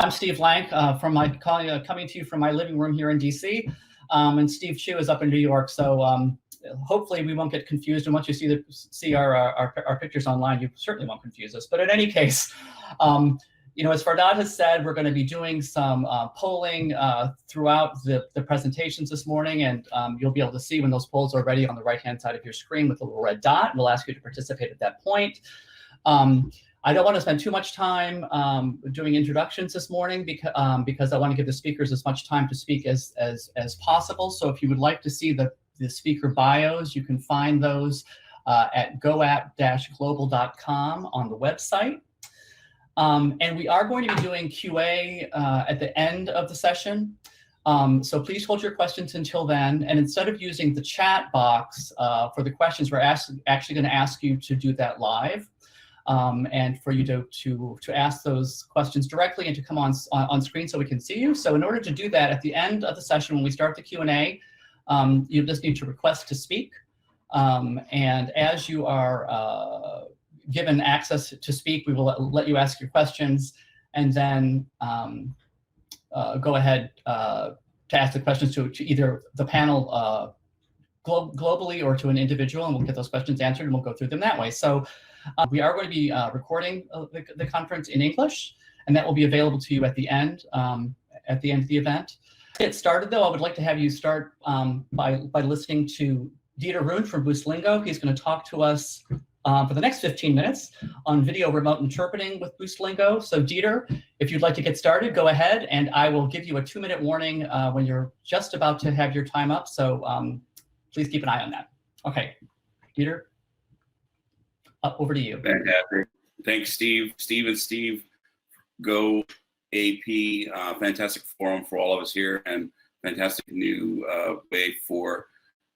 I'm Steve Lank coming to you from my living room here in DC, and Steve Chu is up in New York. So hopefully we won't get confused. And once you see our pictures online, you certainly won't confuse us. But in any case, as Fardad has said, we're going to be doing some polling throughout the presentations this morning, and you'll be able to see when those polls are ready on the right-hand side of your screen with a little red dot. We'll ask you to participate at that point. I don't want to spend too much time doing introductions this morning because I want to give the speakers as much time to speak as possible. So if you would like to see the speaker bios, you can find those at goap-global.com on the website. And we are going to be doing QA at the end of the session. So please hold your questions until then. And instead of using the chat box for the questions, we're actually going to ask you to do that live. And for you to ask those questions directly and to come on screen so we can see you. So in order to do that, at the end of the session, when we start the Q&A, you just need to request to speak. And as you are given access to speak, we will let you ask your questions, and then go ahead to ask the questions to either the panel globally or to an individual, and we'll get those questions answered, and we'll go through them that way. So we are going to be recording the conference in English, and that will be available to you at the end of the event. To get started, though, I would like to have you start by listening to Dieter Rund from BoostLingo. He's going to talk to us for the next 15 minutes on video remote interpreting with BoostLingo. So Dieter, if you'd like to get started, go ahead, and I will give you a 2-minute warning when you're just about to have your time up. So please keep an eye on that. Okay, Dieter, over to you. Fantastic. Thanks, Steve. Steve, GoAP, fantastic forum for all of us here, and fantastic new way for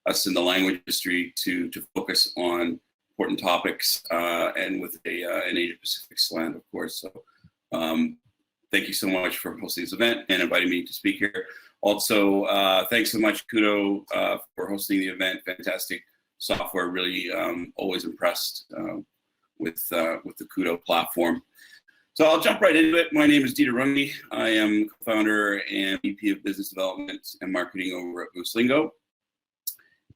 us in the language industry to focus on important topics and with an Asia Pacific slant, of course. So thank you so much for hosting this event and inviting me to speak here. Also, thanks so much, Kudo, for hosting the event. Fantastic software. Really always impressed with the Kudo platform. So I'll jump right into it. My name is Dieter Rund. I am co-founder and VP of Business Development and Marketing over at BoostLingo.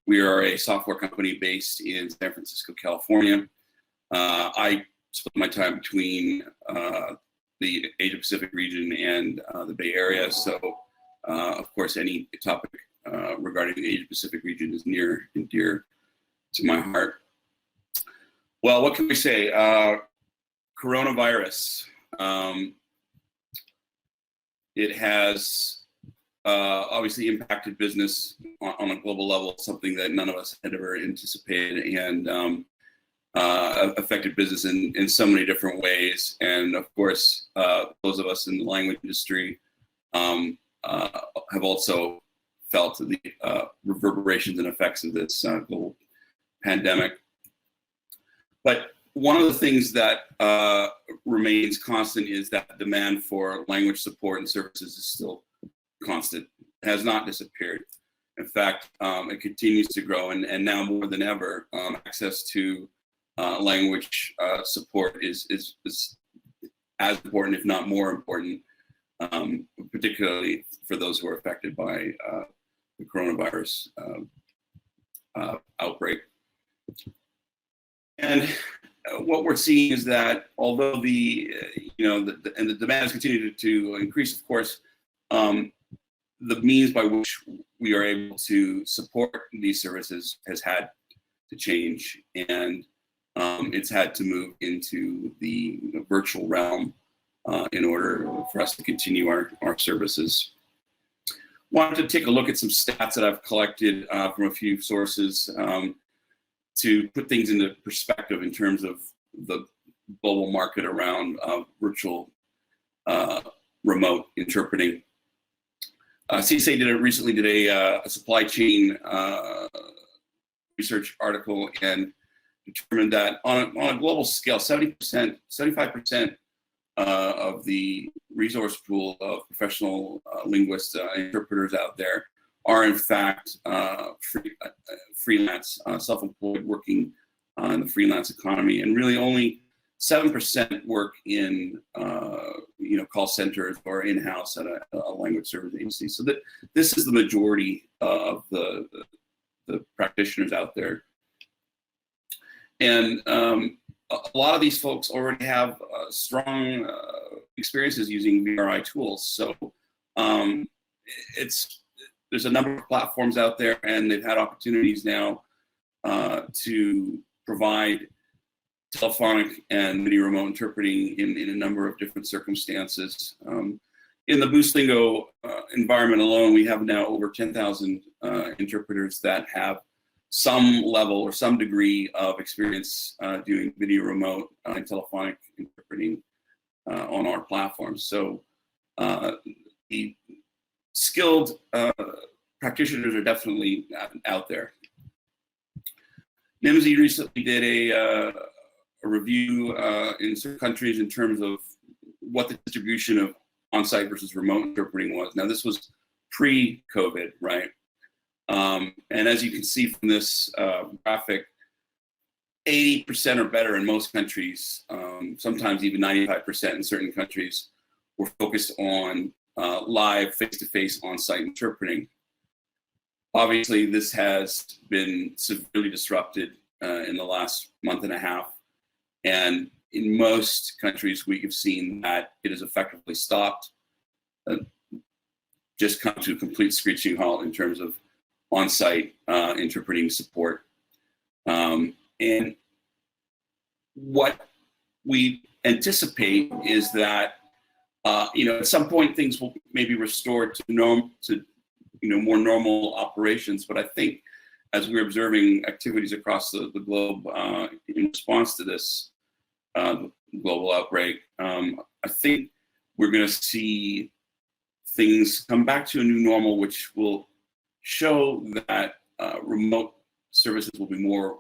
We are a software company based in San Francisco, California. I split my time between the Asia Pacific region and the Bay Area. So, of course, any topic regarding the Asia Pacific region is near and dear to my heart. Well, what can we say? Coronavirus. It has obviously impacted business on a global level, something that none of us had ever anticipated, and affected business in so many different ways. And of course, those of us in the language industry have also felt the reverberations and effects of this global pandemic. But one of the things that remains constant is that demand for language support and services is still constant. It has not disappeared. In fact, it continues to grow, and now more than ever, access to language support is as important, if not more important, particularly for those who are affected by the coronavirus outbreak. And what we're seeing is that although the demand has continued to increase, of course, the means by which we are able to support these services has had to change, and it's had to move into the virtual realm in order for us to continue our services. Wanted to take a look at some stats that I've collected from a few sources to put things into perspective in terms of the global market around virtual remote interpreting. CSA recently did a supply chain research article and determined that on a global scale, 75% of the resource pool of professional linguists, interpreters out there are in fact freelance, self-employed, working in the freelance economy, and really only 7% work in call centers or in-house at a language service agency. So that this is the majority of the practitioners out there. And a lot of these folks already have strong experiences using VRI tools. So there's a number of platforms out there, and they've had opportunities now to provide telephonic and video remote interpreting in a number of different circumstances. In the Boostlingo environment alone, we have now over 10,000 interpreters that have some level or some degree of experience doing video remote and telephonic interpreting on our platform. So the skilled practitioners are definitely out there. NIMSY recently did a review in certain countries in terms of what the distribution of on-site versus remote interpreting was. Now, this was pre-COVID, right? And as you can see from this graphic, 80% or better in most countries, sometimes even 95% in certain countries, were focused on live face-to-face on-site interpreting. Obviously, this has been severely disrupted in the last month and a half. And in most countries, we have seen that it has effectively stopped, just come to a complete screeching halt in terms of on-site interpreting support. And what we anticipate is that at some point things will maybe restore to more normal operations. But I think as we're observing activities across the globe in response to this global outbreak, I think we're going to see things come back to a new normal, which will show that remote services will be more,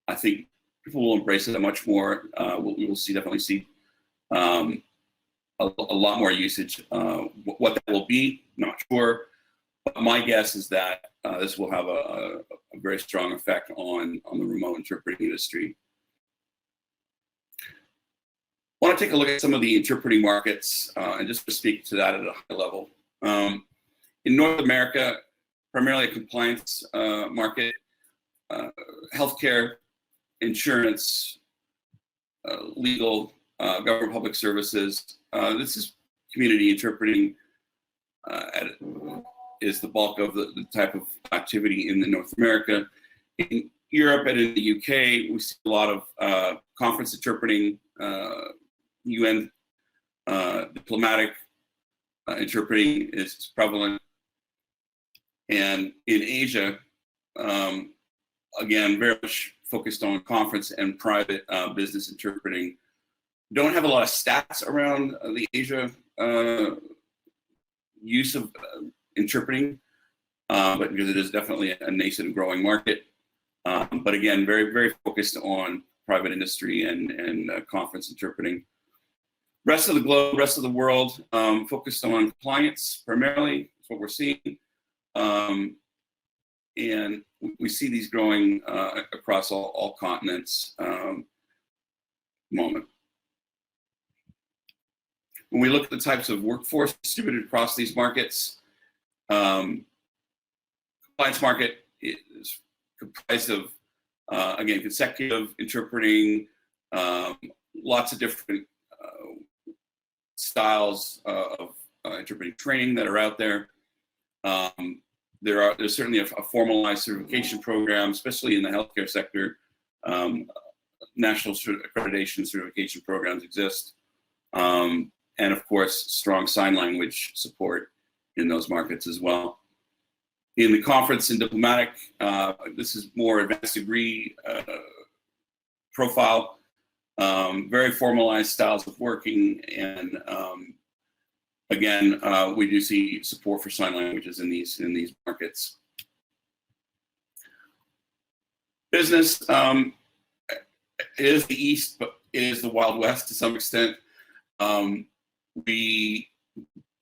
I think people will embrace it much more. We will definitely see a lot more usage. What that will be, not sure. But my guess is that this will have a very strong effect on the remote interpreting industry. I want to take a look at some of the interpreting markets and just to speak to that at a high level. In North America, primarily a compliance market, healthcare, insurance, legal, government public services. This is community interpreting is the bulk of the type of activity in North America. In Europe and in the UK, we see a lot of conference interpreting, UN diplomatic interpreting is prevalent. And in Asia, again, very much focused on conference and private business interpreting. Don't have a lot of stats around the Asia use of interpreting, but because it is definitely a nascent growing market. But again, very, very focused on private industry and conference interpreting. Rest of the globe, rest of the world, focused on clients primarily. That's what we're seeing. And we see these growing across all continents moment. When we look at the types of workforce distributed across these markets, compliance market is comprised of, again, consecutive interpreting, lots of different styles of interpreting training that are out there. There's certainly a formalized certification program, especially in the healthcare sector. National accreditation certification programs exist. And of course, strong sign language support in those markets as well. In the conference and diplomatic, this is more advanced degree profile, very formalized styles of working, and again, we do see support for sign languages in these markets. Business is the East, but it is the Wild West to some extent. We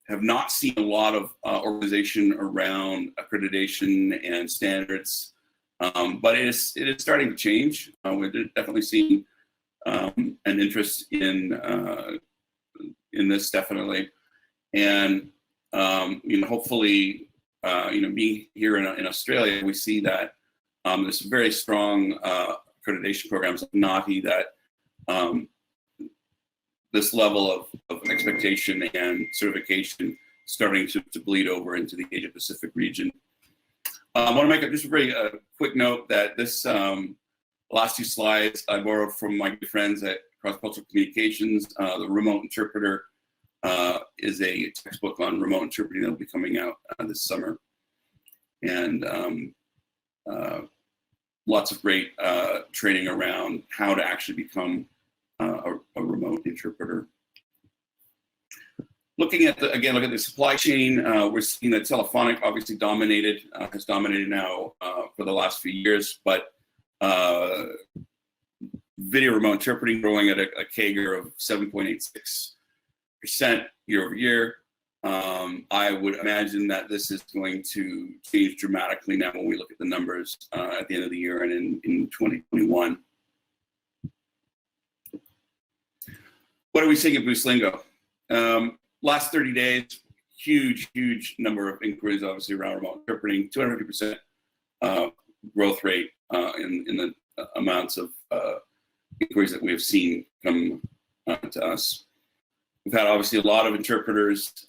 have not seen a lot of organization around accreditation and standards, but it is starting to change. We're definitely seeing an interest in this definitely, and hopefully, being here in Australia, we see that there's very strong accreditation programs like NATI that this level of expectation and certification starting to bleed over into the Asia Pacific region. I want to make just a very quick note that this last 2 slides I borrowed from my good friends at Cross Cultural Communications. The Remote Interpreter is a textbook on remote interpreting that will be coming out this summer. And lots of great training around how to actually become a remote interpreter. Looking at look at the supply chain, we're seeing that telephonic obviously has dominated now for the last few years, but video remote interpreting growing at a CAGR of 7.86% year over year. I would imagine that this is going to change dramatically now when we look at the numbers at the end of the year and in 2021. What are we seeing at BoostLingo? Last 30 days, huge number of inquiries, obviously, around remote interpreting, 250% growth rate in the amounts of inquiries that we have seen come to us. We've had obviously a lot of interpreters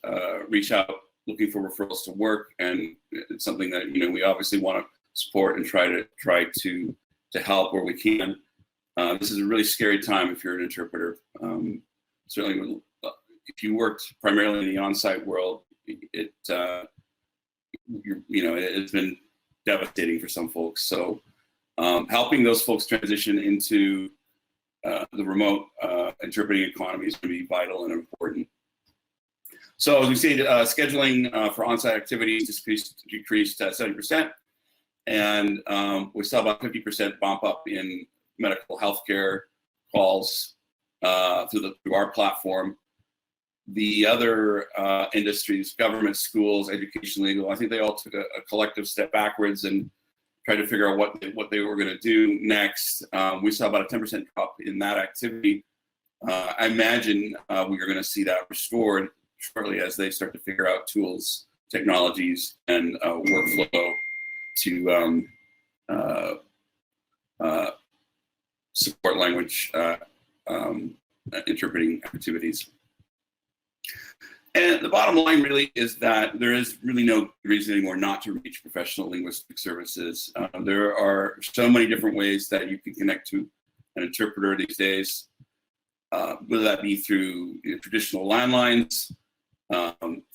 reach out looking for referrals to work, and it's something that we obviously want to support and try to help where we can. This is a really scary time if you're an interpreter. Certainly, if you worked primarily in the on-site world, it's been devastating for some folks. So helping those folks transition into the remote interpreting economy is going to be vital and important. So as we see, scheduling for on-site activities decreased 70%, and we saw about 50% bump up in medical healthcare calls through our platform. The other industries, government, schools, education, legal, I think they all took a collective step backwards and tried to figure out what they were going to do next. We saw about a 10% drop in that activity. I imagine we are going to see that restored shortly as they start to figure out tools, technologies, and workflow to support language interpreting activities. And the bottom line really is that there is really no reason anymore not to reach professional linguistic services. There are so many different ways that you can connect to an interpreter these days, whether that be through traditional landlines,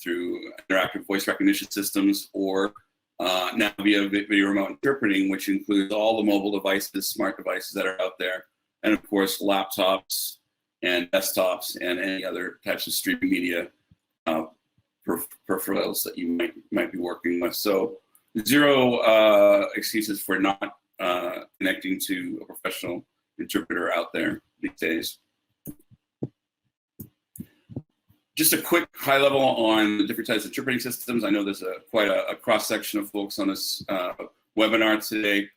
through interactive voice recognition systems, or now via video remote interpreting, which includes all the mobile devices, smart devices that are out there, and of course laptops and desktops and any other types of streaming media peripherals that you might be working with. So zero excuses for not connecting to a professional interpreter out there these days. Just a quick high level on the different types of interpreting systems. I know there's quite a cross-section of folks on this webinar today.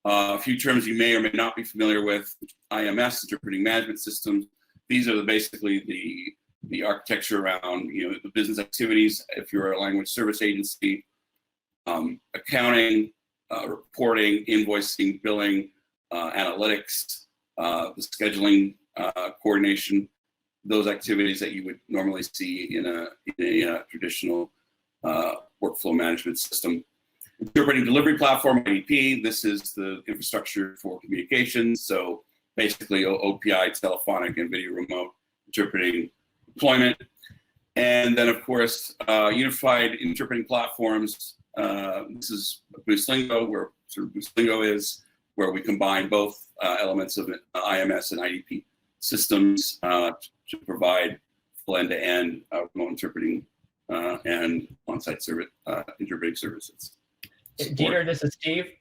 A few terms you may or may not be familiar with: IMS, interpreting management systems. These are basically the architecture around the business activities. If you're a language service agency, accounting, reporting, invoicing, billing, analytics, the scheduling, coordination, those activities that you would normally see in a traditional workflow management system. Interpreting delivery platform, IDP, this is the infrastructure for communications. So basically OPI, telephonic, and video remote interpreting deployment. And then of course, unified interpreting platforms. This is BoostLingo, where BoostLingo is, where we combine both elements of IMS and IDP systems to provide full end-to-end remote interpreting and on-site service interpreting services. Dieter, this is Steve.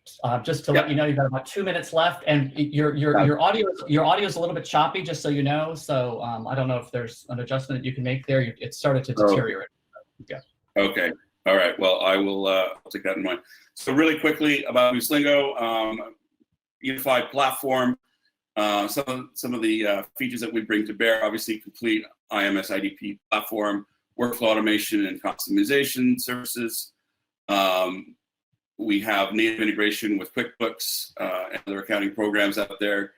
Just to let you know, you've got about 2 minutes left, and your audio is a little bit choppy, just so you know. So I don't know if there's an adjustment that you can make there. It started to deteriorate. Yeah. Okay. All right. Well, I will I'll take that in mind. So really quickly about BoostLingo, unified platform. some of the features that we bring to bear, obviously complete IMS IDP platform, workflow automation and customization services. We have native integration with QuickBooks and other accounting programs out there.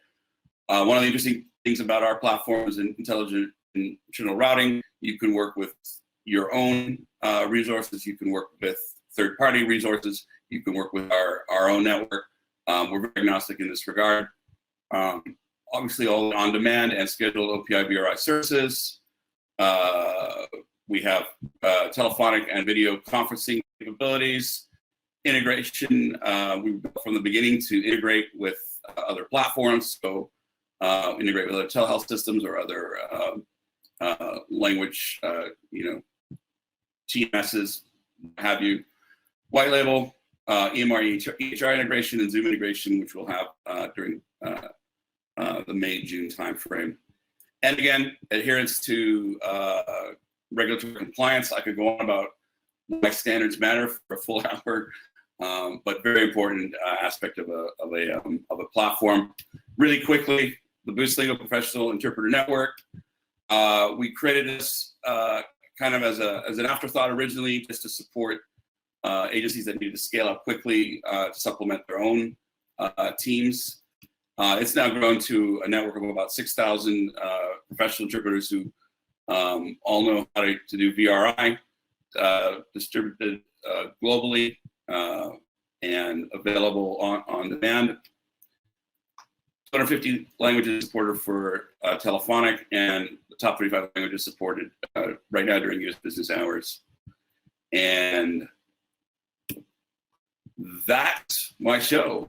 One of the interesting things about our platform is intelligent internal routing. You can work with your own resources. You can work with third-party resources. You can work with our own network. We're very agnostic in this regard. Obviously, all on-demand and scheduled OPI BRI services. We have telephonic and video conferencing capabilities. Integration, we built from the beginning to integrate with other platforms. So integrate with other telehealth systems or other language, TMSs, have you. White label, EMR, EHR integration, and Zoom integration, which we'll have during the May-June timeframe. And again, adherence to regulatory compliance. I could go on about why standards matter for a full hour, but very important aspect of a platform. Really quickly, the Boost Legal Professional Interpreter Network. We created this kind of as an afterthought originally, just to support agencies that needed to scale up quickly to supplement their own teams. It's now grown to a network of about 6,000 professional interpreters who all know how to do VRI, distributed globally and available on demand. 250 languages supported for telephonic, and the top 35 languages supported right now during US business hours. And that's my show.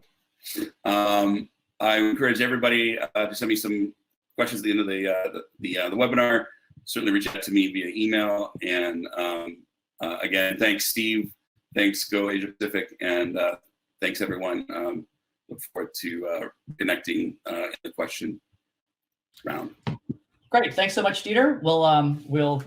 I encourage everybody to send me some questions at the end of the webinar. Certainly reach out to me via email. And again, thanks, Steve. Thanks, Go Asia Pacific. And thanks, everyone. Look forward to connecting in the question round. Great. Thanks so much, Dieter. We'll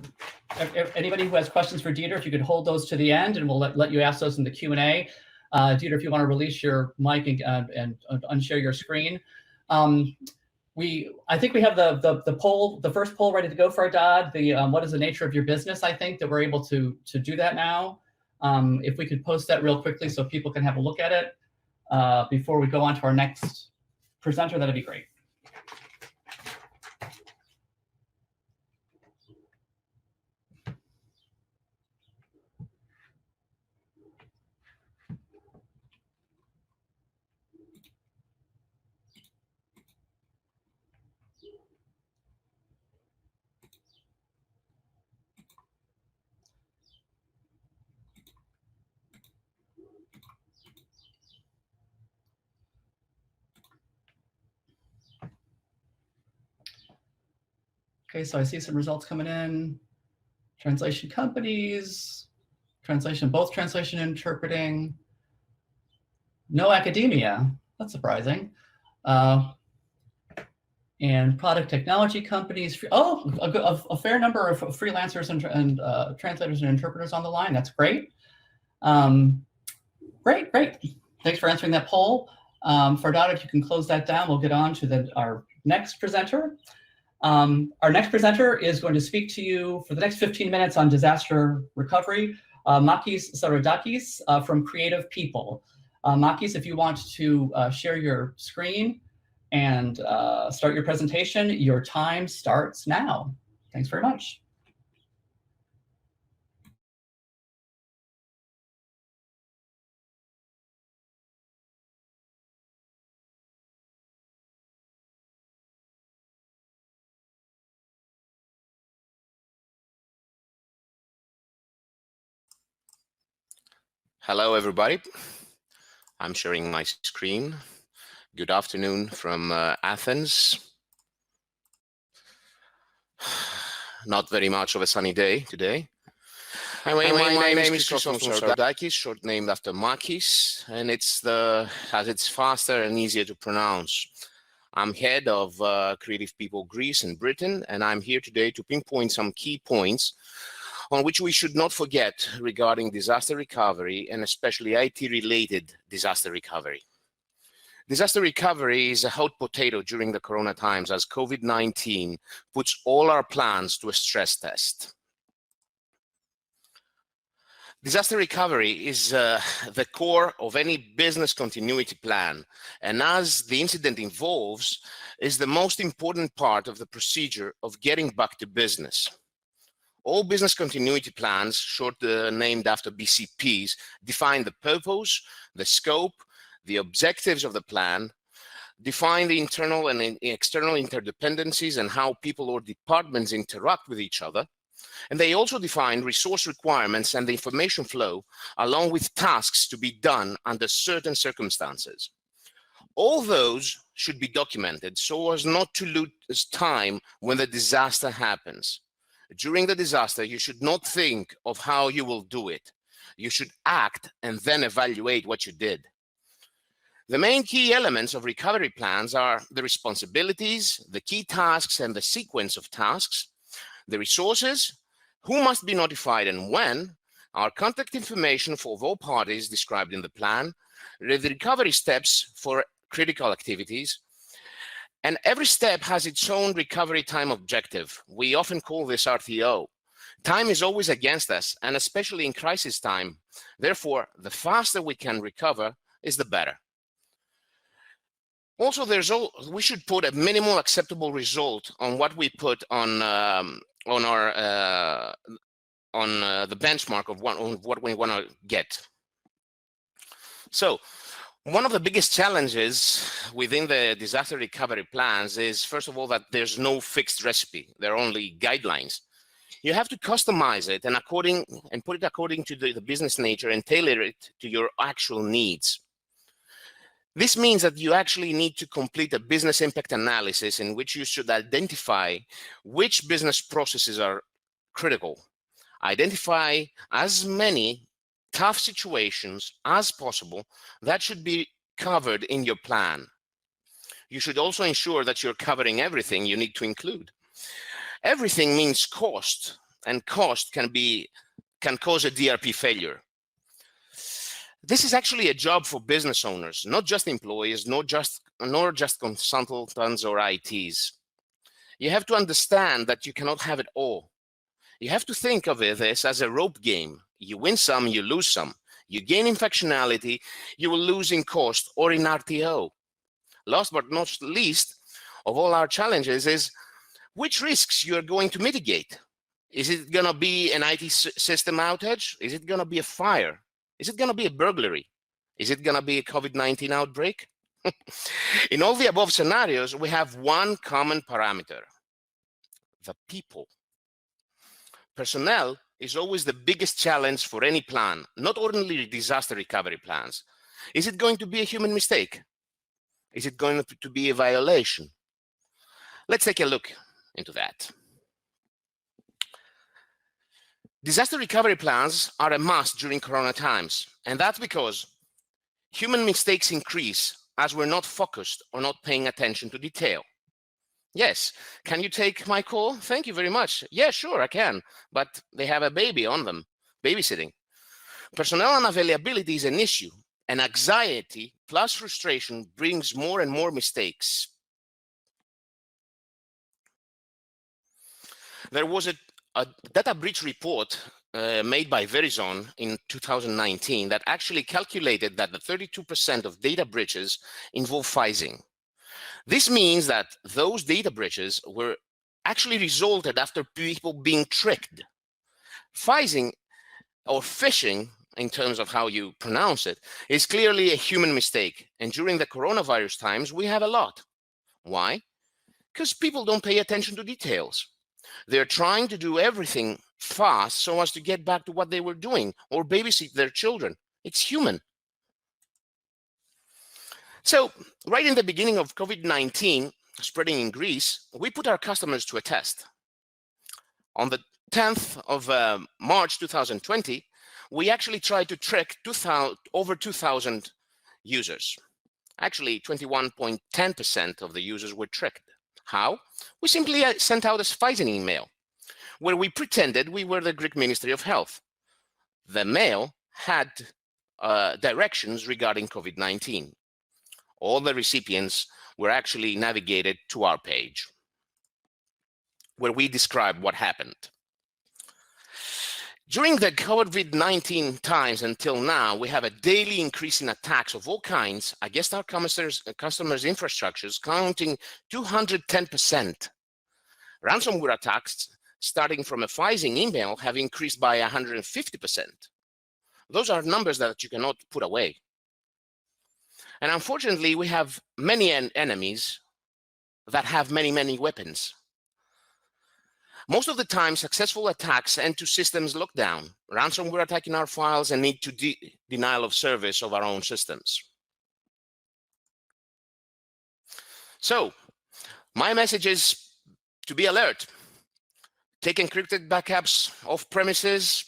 anybody who has questions for Dieter, if you could hold those to the end, and we'll let you ask those in the Q&A. Dieter, if you want to release your mic and unshare your screen. I think we have the poll, the first poll ready to go for Adad. What is the nature of your business? I think that we're able to do that now. If we could post that real quickly so people can have a look at it before we go on to our next presenter, that'd be great. Okay, so I see some results coming in. Translation companies, both translation and interpreting. No academia, that's surprising. And product technology companies. Oh, a fair number of freelancers and translators and interpreters on the line. That's great. Great. Thanks for answering that poll. Fardad, if you can close that down, we'll get on to our next presenter. Our next presenter is going to speak to you for the next 15 minutes on disaster recovery. Makis Saroudakis from Creative People. Makis, if you want to share your screen and start your presentation, your time starts now. Thanks very much. Hello, everybody. I'm sharing my screen. Good afternoon from Athens. Not very much of a sunny day today. My name is Saroudakis, short named after Makis, and as it's faster and easier to pronounce. I'm head of Creative People Greece and Britain, and I'm here today to pinpoint some key points on which we should not forget regarding disaster recovery, and especially IT-related disaster recovery. Disaster recovery is a hot potato during the corona times as COVID-19 puts all our plans to a stress test. Disaster recovery is the core of any business continuity plan, and as the incident evolves, is the most important part of the procedure of getting back to business. All business continuity plans, named after BCPs, define the purpose, the scope, the objectives of the plan, define the internal and external interdependencies and how people or departments interact with each other. And they also define resource requirements and the information flow, along with tasks to be done under certain circumstances. All those should be documented so as not to lose time when the disaster happens. During the disaster, you should not think of how you will do it. You should act and then evaluate what you did. The main key elements of recovery plans are the responsibilities, the key tasks and the sequence of tasks, the resources, who must be notified and when, our contact information for all parties described in the plan, the recovery steps for critical activities, and every step has its own recovery time objective. We often call this RTO. Time is always against us, and especially in crisis time. Therefore, the faster we can recover is the better. Also, we should put a minimal acceptable result on what we put on the benchmark of what we want to get. So, one of the biggest challenges within the disaster recovery plans is, first of all, that there's no fixed recipe. There are only guidelines. You have to customize it and put it according to the business nature and tailor it to your actual needs. This means that you actually need to complete a business impact analysis in which you should identify which business processes are critical. Identify as many tough situations as possible that should be covered in your plan. You should also ensure that you're covering everything you need to include. Everything means cost, and cost can cause a DRP failure. This is actually a job for business owners, not just employees, nor just consultants or ITs. You have to understand that you cannot have it all. You have to think of this as a rope game. You win some, you lose some. You gain in functionality, you will lose in cost or in RTO. Last but not least of all our challenges is which risks you are going to mitigate. Is it going to be an IT system outage? Is it going to be a fire? Is it going to be a burglary? Is it going to be a COVID-19 outbreak? In all the above scenarios, we have one common parameter: the people. Personnel is always the biggest challenge for any plan, not only disaster recovery plans. Is it going to be a human mistake? Is it going to be a violation? Let's take a look into that. Disaster recovery plans are a must during Corona times, and that's because human mistakes increase as we're not focused or not paying attention to detail. Yes, can you take my call? Thank you very much. Yeah, sure, I can, but they have a baby on them, babysitting. Personnel unavailability is an issue, and anxiety plus frustration brings more and more mistakes. There was a data breach report made by Verizon in 2019 that actually calculated that the 32% of data breaches involve phishing. This means that those data breaches were actually resulted after people being tricked. Phishing, or phishing, in terms of how you pronounce it, is clearly a human mistake. And during the coronavirus times, we have a lot. Why? Because people don't pay attention to details. They're trying to do everything fast so as to get back to what they were doing or babysit their children. It's human. So right in the beginning of COVID-19 spreading in Greece, we put our customers to a test. On the 10th of March 2020, we actually tried to track over 2,000 users. Actually, 21.10% of the users were tracked. How? We simply sent out a phishing email where we pretended we were the Greek Ministry of Health. The mail had directions regarding COVID-19. all the recipients were actually navigated to our page, where we describe what happened. During the COVID-19 times until now, we have a daily increase in attacks of all kinds against our customers' infrastructures, counting 210%. Ransomware attacks, starting from a phishing email, have increased by 150%. Those are numbers that you cannot put away. And unfortunately, we have many enemies that have many, many weapons. Most of the time, successful attacks end to systems lockdown, ransomware attacking our files, and need to denial of service of our own systems. So, my message is to be alert. Take encrypted backups off premises,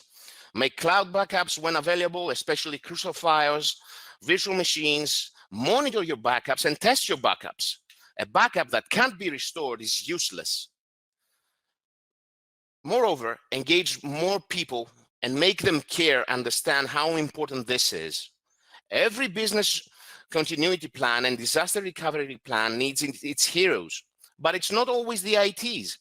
make cloud backups when available, especially crucial files, virtual machines, monitor your backups and test your backups. A backup that can't be restored is useless. Moreover, engage more people and make them understand how important this is. Every business continuity plan and disaster recovery plan needs its heroes, but it's not always the ITs.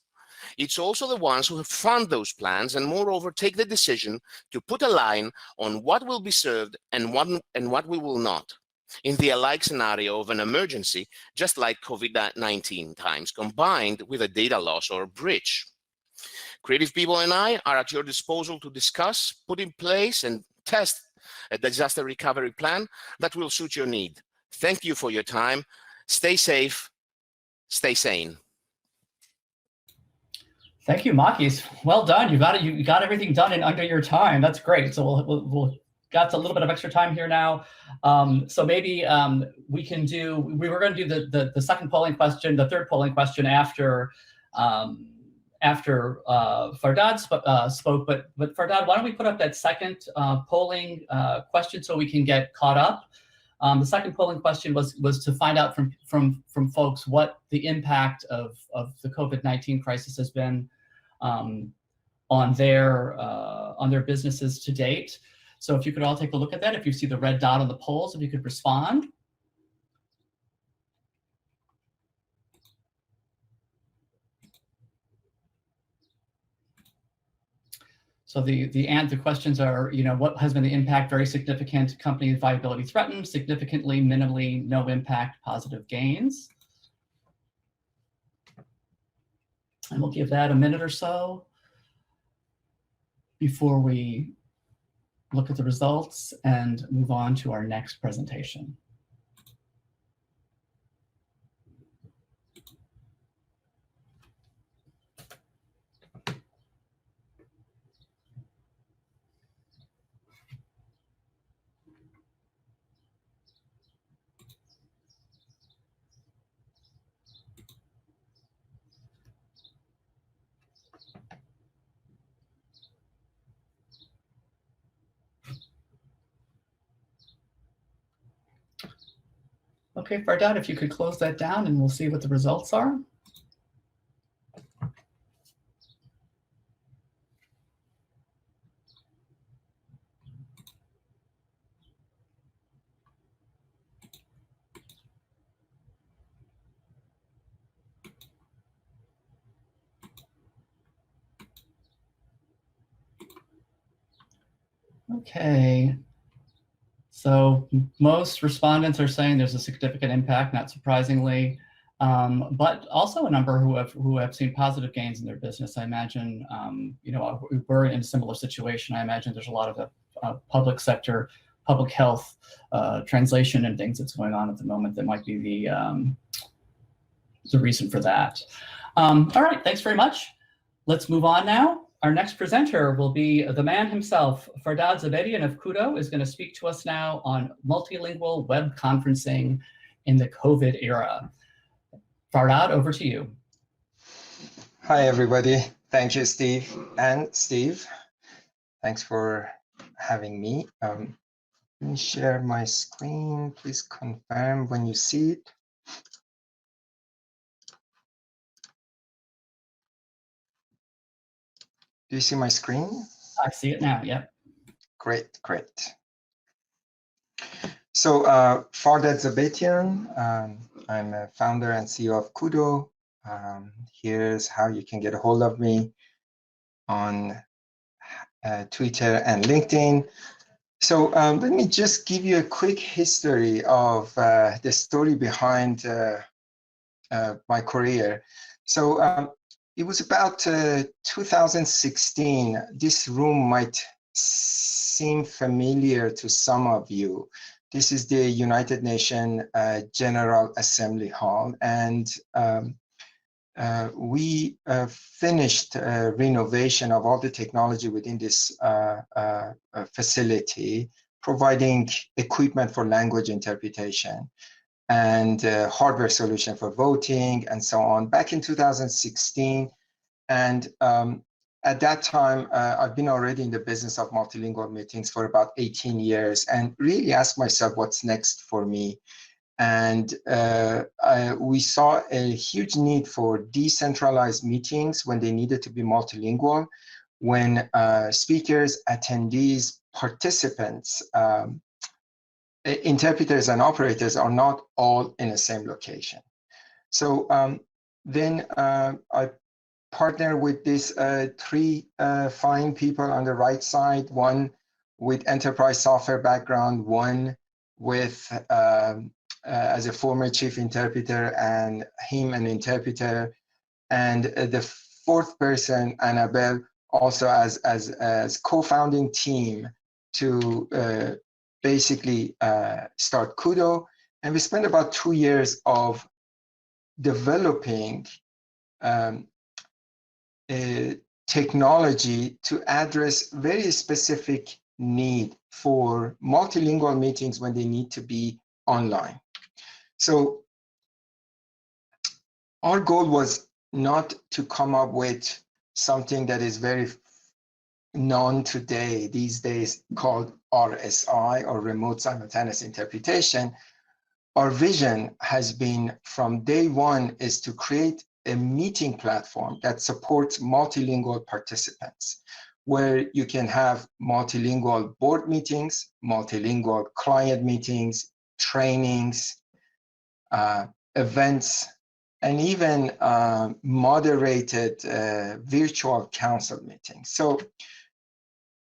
It's also the ones who fund those plans and moreover take the decision to put a line on what will be served and what we will not, in the alike scenario of an emergency, just like COVID-19 times, combined with a data loss or a breach. Creative people and I are at your disposal to discuss, put in place, and test a disaster recovery plan that will suit your need. Thank you for your time. Stay safe, stay sane. Thank you, Makis. Well done. You got everything done in under your time. That's great. So we'll got a little bit of extra time here now. So maybe we were going to do the second polling question, the third polling question after Fardad spoke. But Fardad, why don't we put up that second polling question so we can get caught up? The second polling question was to find out from folks what the impact of the COVID-19 crisis has been on their businesses to date. So if you could all take a look at that, if you see the red dot on the polls, if you could respond. So the questions are, what has been the impact? Very significant. Company viability threatened. Significantly, minimally, no impact, positive gains. And we'll give that a minute or so before we look at the results and move on to our next presentation. Okay, Fardad, if you could close that down and we'll see what the results are. Okay. So most respondents are saying there's a significant impact, not surprisingly, but also a number who have seen positive gains in their business. I imagine, we're in a similar situation. I imagine there's a lot of public sector, public health translation and things that's going on at the moment that might be the reason for that. All right, thanks very much. Let's move on now. Our next presenter will be the man himself, Fardad Zabedian of Kudo, is going to speak to us now on multilingual web conferencing in the COVID era. Fardad, over to you. Hi, everybody. Thank you, Steve. And Steve, thanks for having me. Let me share my screen. Please confirm when you see it. Do you see my screen? I see it now, yep. Great, great. So Fardat Zabetian, I'm a founder and CEO of Kudo. Here's how you can get a hold of me on Twitter and LinkedIn. So let me just give you a quick history of the story behind my career. So it was about 2016. This room might seem familiar to some of you. This is the United Nations General Assembly Hall, and we finished renovation of all the technology within this facility, providing equipment for language interpretation and hardware solution for voting and so on back in 2016. And at that time, I've been already in the business of multilingual meetings for about 18 years and really asked myself what's next for me. And we saw a huge need for decentralized meetings when they needed to be multilingual, when speakers, attendees, participants, interpreters and operators are not all in the same location. So then I partner with these three fine people on the right side, one with enterprise software background, one with as a former chief interpreter and him an interpreter, and the fourth person, Annabelle, also as co-founding team to basically start Kudo. And we spent about 2 years of developing technology to address very specific need for multilingual meetings when they need to be online. So our goal was not to come up with something that is very known today, these days, called RSI, or remote simultaneous interpretation. Our vision has been from day one is to create a meeting platform that supports multilingual participants, where you can have multilingual board meetings, multilingual client meetings, trainings, events, and even moderated virtual council meetings. So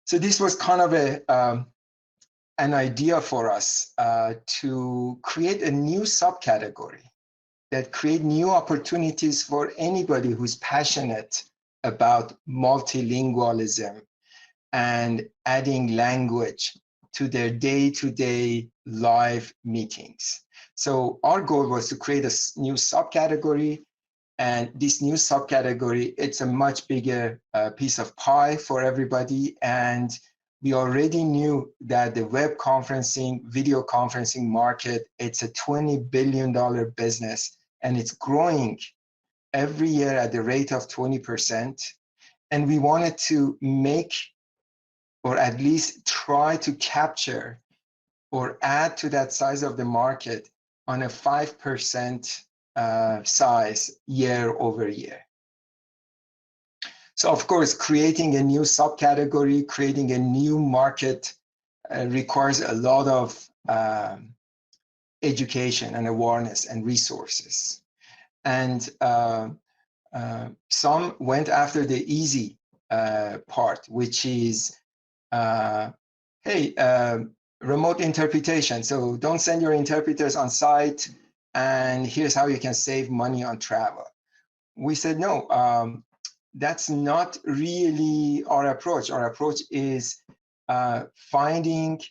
this was kind of an idea for us to create a new subcategory that create new opportunities for anybody who's passionate about multilingualism and adding language to their day-to-day live meetings. So our goal was to create a new subcategory, and this new subcategory, it's a much bigger piece of pie for everybody. And we already knew that the web conferencing, video conferencing market, it's a $20 billion business, and it's growing every year at the rate of 20%. And we wanted to make, or at least try to capture or add to that size of the market on a 5% size year over year. So of course, creating a new subcategory, creating a new market requires a lot of education and awareness and resources. And some went after the easy part, which is, hey, remote interpretation. So don't send your interpreters on site, and here's how you can save money on travel. We said, no, that's not really our approach. Our approach is finding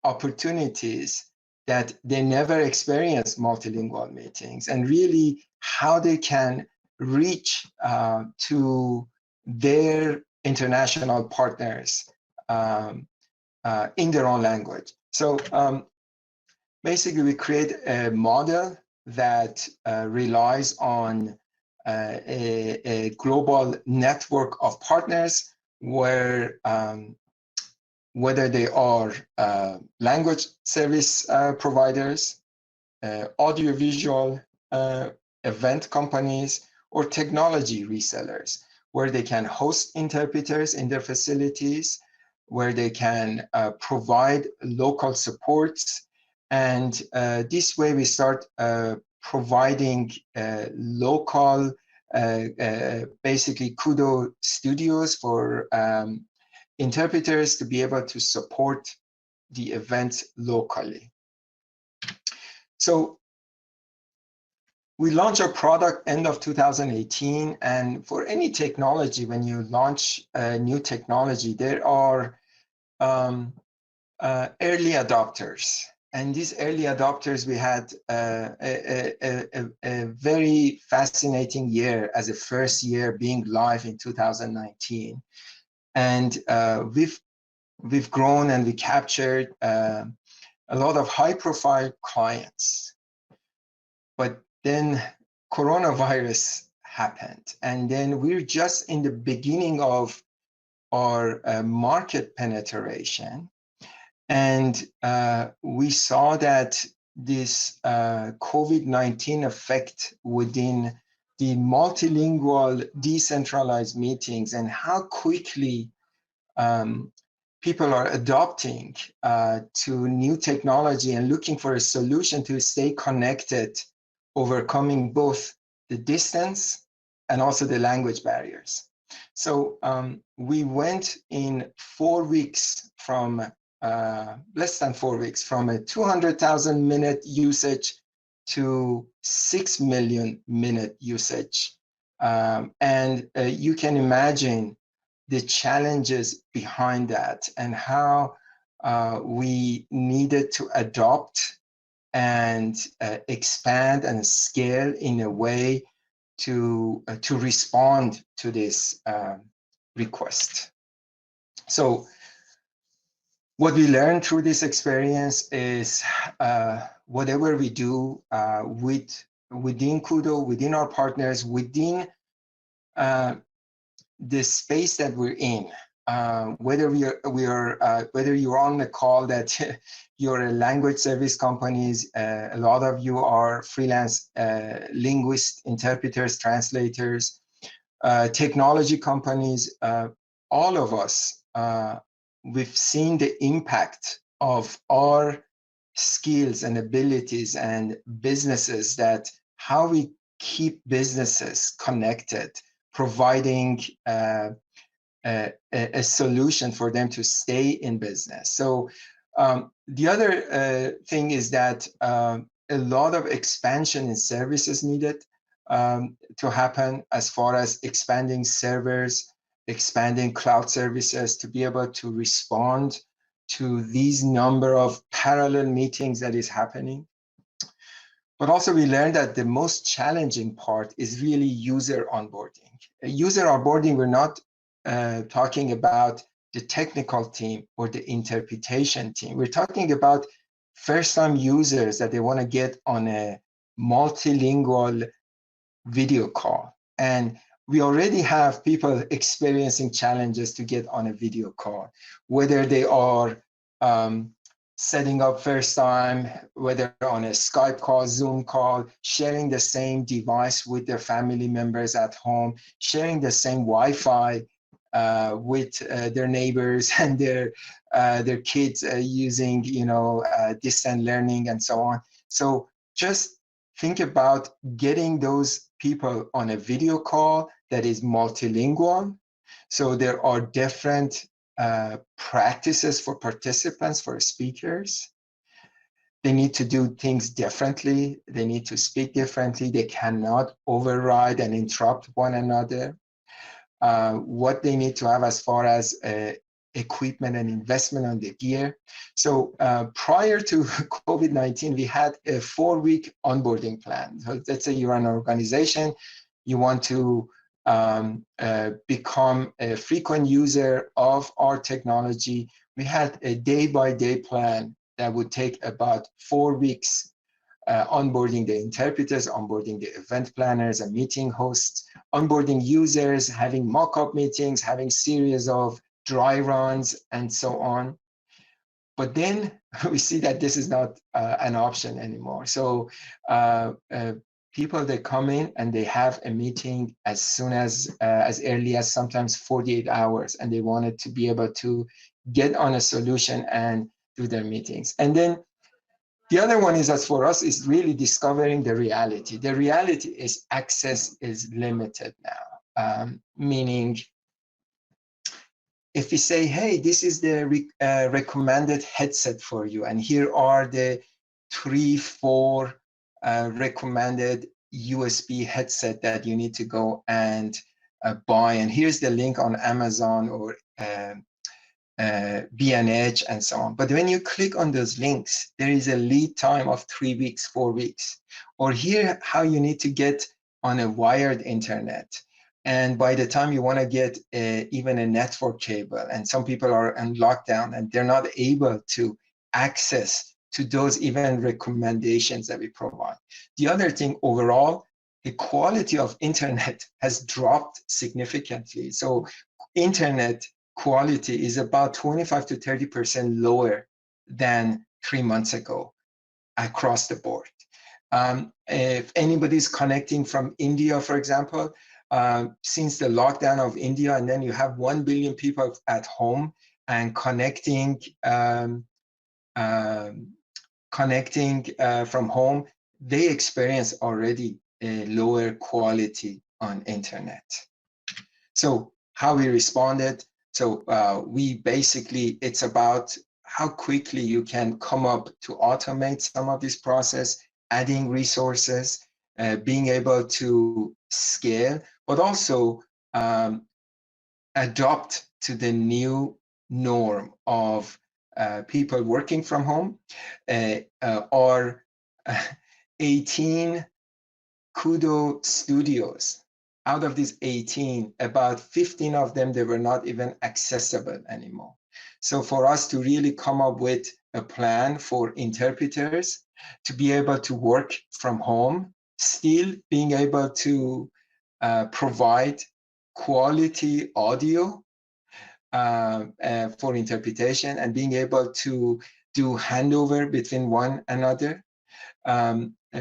opportunities that they never experienced multilingual meetings, and really how they can reach to their international partners in their own language. So basically, we create a model that relies on a global network of partners where whether they are language service providers, audiovisual event companies, or technology resellers, where they can host interpreters in their facilities, where they can provide local supports, And this way we start providing local, basically Kudo studios for interpreters to be able to support the event locally. So we launched our product end of 2018, and for any technology, when you launch a new technology, there are early adopters. And these early adopters, we had a very fascinating year as a first year being live in 2019. And we've grown and we captured a lot of high-profile clients. But then coronavirus happened, and then we're just in the beginning of our market penetration. And we saw that this COVID-19 effect within the multilingual decentralized meetings and how quickly people are adopting to new technology and looking for a solution to stay connected, overcoming both the distance and also the language barriers. So we went in 4 weeks from less than 4 weeks from a 200,000 minute usage to 6 million minute usage. And you can imagine the challenges behind that and how we needed to adopt and expand and scale in a way to respond to this request. So what we learned through this experience is whatever we do within Kudo, within our partners, within the space that we're in, whether whether you're on the call that you're a language service companies, a lot of you are freelance linguists, interpreters, translators, technology companies, all of us, we've seen the impact of our skills and abilities and businesses, that how we keep businesses connected, providing a solution for them to stay in business. So the other thing is that a lot of expansion in services needed to happen, as far as expanding servers, expanding cloud services to be able to respond to these number of parallel meetings that is happening. But also we learned that the most challenging part is really user onboarding. User onboarding, we're not talking about the technical team or the interpretation team. We're talking about first-time users that they want to get on a multilingual video call. And we already have people experiencing challenges to get on a video call, whether they are setting up first time, whether on a Skype call, Zoom call, sharing the same device with their family members at home, sharing the same Wi-Fi with their neighbors and their kids using, distant learning and so on. So just think about getting those people on a video call that is multilingual. So there are different practices for participants, for speakers. They need to do things differently. They need to speak differently. They cannot override and interrupt one another. What they need to have as far as equipment and investment on the gear. So prior to COVID-19, we had a 4-week onboarding plan. So let's say you're an organization, you want to become a frequent user of our technology. We had a day-by-day plan that would take about 4 weeks, onboarding the interpreters, onboarding the event planners and meeting hosts, onboarding users, having mock-up meetings, having series of dry runs, and so on. But then we see that this is not an option anymore. So people, they come in and they have a meeting as soon as early as sometimes 48 hours, and they wanted to be able to get on a solution and do their meetings. And then The other one is, as for us, is really discovering the reality. The reality is access is limited now, meaning if we say, hey, this is the recommended headset for you, and here are the 3-4 recommended USB headset that you need to go and buy, and here's the link on Amazon or B&H and so on. But when you click on those links, there is a lead time of 3 weeks, 4 weeks. Or here, how you need to get on a wired internet. And by the time you want to get even a network cable, and some people are in lockdown and they're not able to access to those even recommendations that we provide. The other thing, overall, the quality of internet has dropped significantly. So internet quality is about 25 to 30% lower than 3 months ago across the board. If anybody's connecting from India, for example, since the lockdown of India, and then you have 1 billion people at home and connecting from home, they experience already a lower quality on internet. So how we responded? So we basically, it's about how quickly you can come up to automate some of this process, adding resources, being able to scale, but also adopt to the new norm of people working from home. Or 18 Kudo studios. Out of these 18, about 15 of them, they were not even accessible anymore. So for us to really come up with a plan for interpreters to be able to work from home, still being able to provide quality audio for interpretation, and being able to do handover between one another.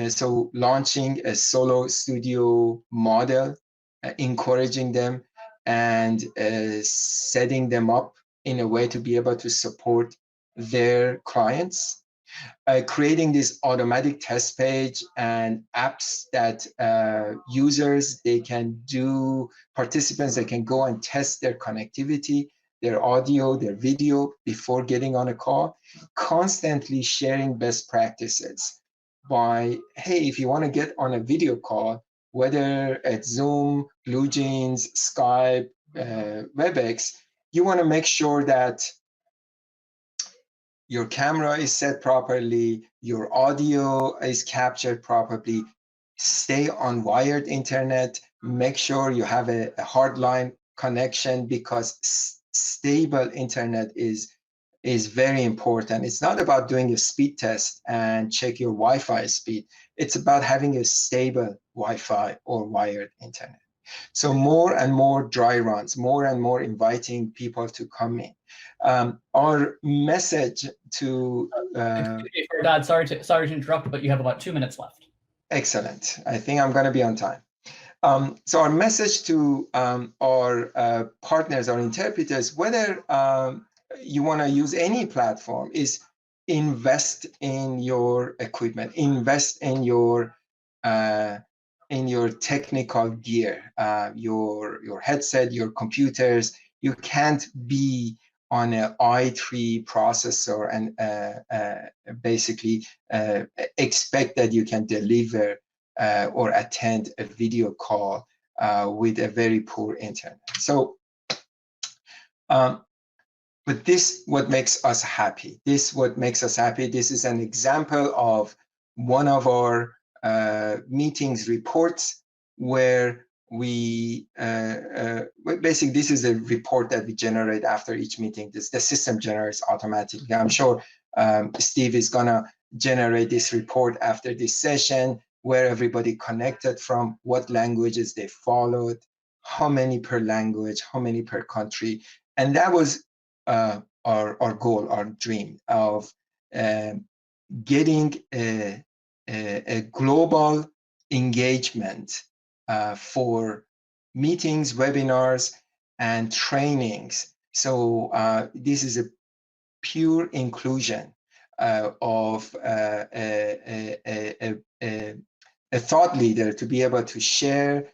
So launching a solo studio model, encouraging them and setting them up in a way to be able to support their clients. Creating this automatic test page and apps that users, they can do, participants, they can go and test their connectivity, their audio, their video before getting on a call. Constantly sharing best practices by, hey, if you want to get on a video call, whether it's Zoom, BlueJeans, Skype, WebEx, you want to make sure that your camera is set properly, your audio is captured properly, stay on wired internet, make sure you have a hardline connection, because stable internet is very important. It's not about doing a speed test and check your Wi-Fi speed. It's about having a stable Wi-Fi or wired internet. So more and more dry runs, more and more inviting people to come in. Our message to Dad, sorry to interrupt, but you have about 2 minutes left. Excellent. I think I'm going to be on time. So our message to our partners, our interpreters, whether you want to use any platform, is invest in your equipment, invest in your technical gear, your headset, your computers. You can't be on an i3 processor and basically expect that you can deliver or attend a video call with a very poor internet. So, but this what makes us happy. This what makes us happy. This is an example of one of our meetings reports where we basically, this is a report that we generate after each meeting. The system generates automatically. I'm sure Steve is gonna generate this report after this session, where everybody connected from, what languages they followed, how many per language, how many per country. And that was our goal, our dream of getting a global engagement for meetings, webinars, and trainings. So this is a pure inclusion. of a thought leader to be able to share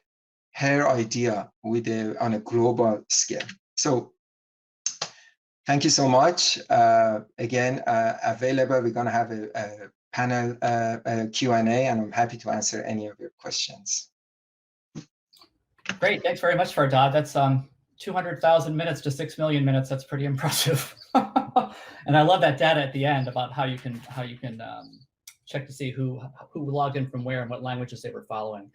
her idea with on a global scale. So thank you so much. Again, available, we're going to have a panel Q&A, and I'm happy to answer any of your questions. Great, thanks very much, Fardad. That's 200,000 minutes to 6 million minutes. That's pretty impressive. And I love that data at the end about how you can check to see who logged in from where and what languages they were following.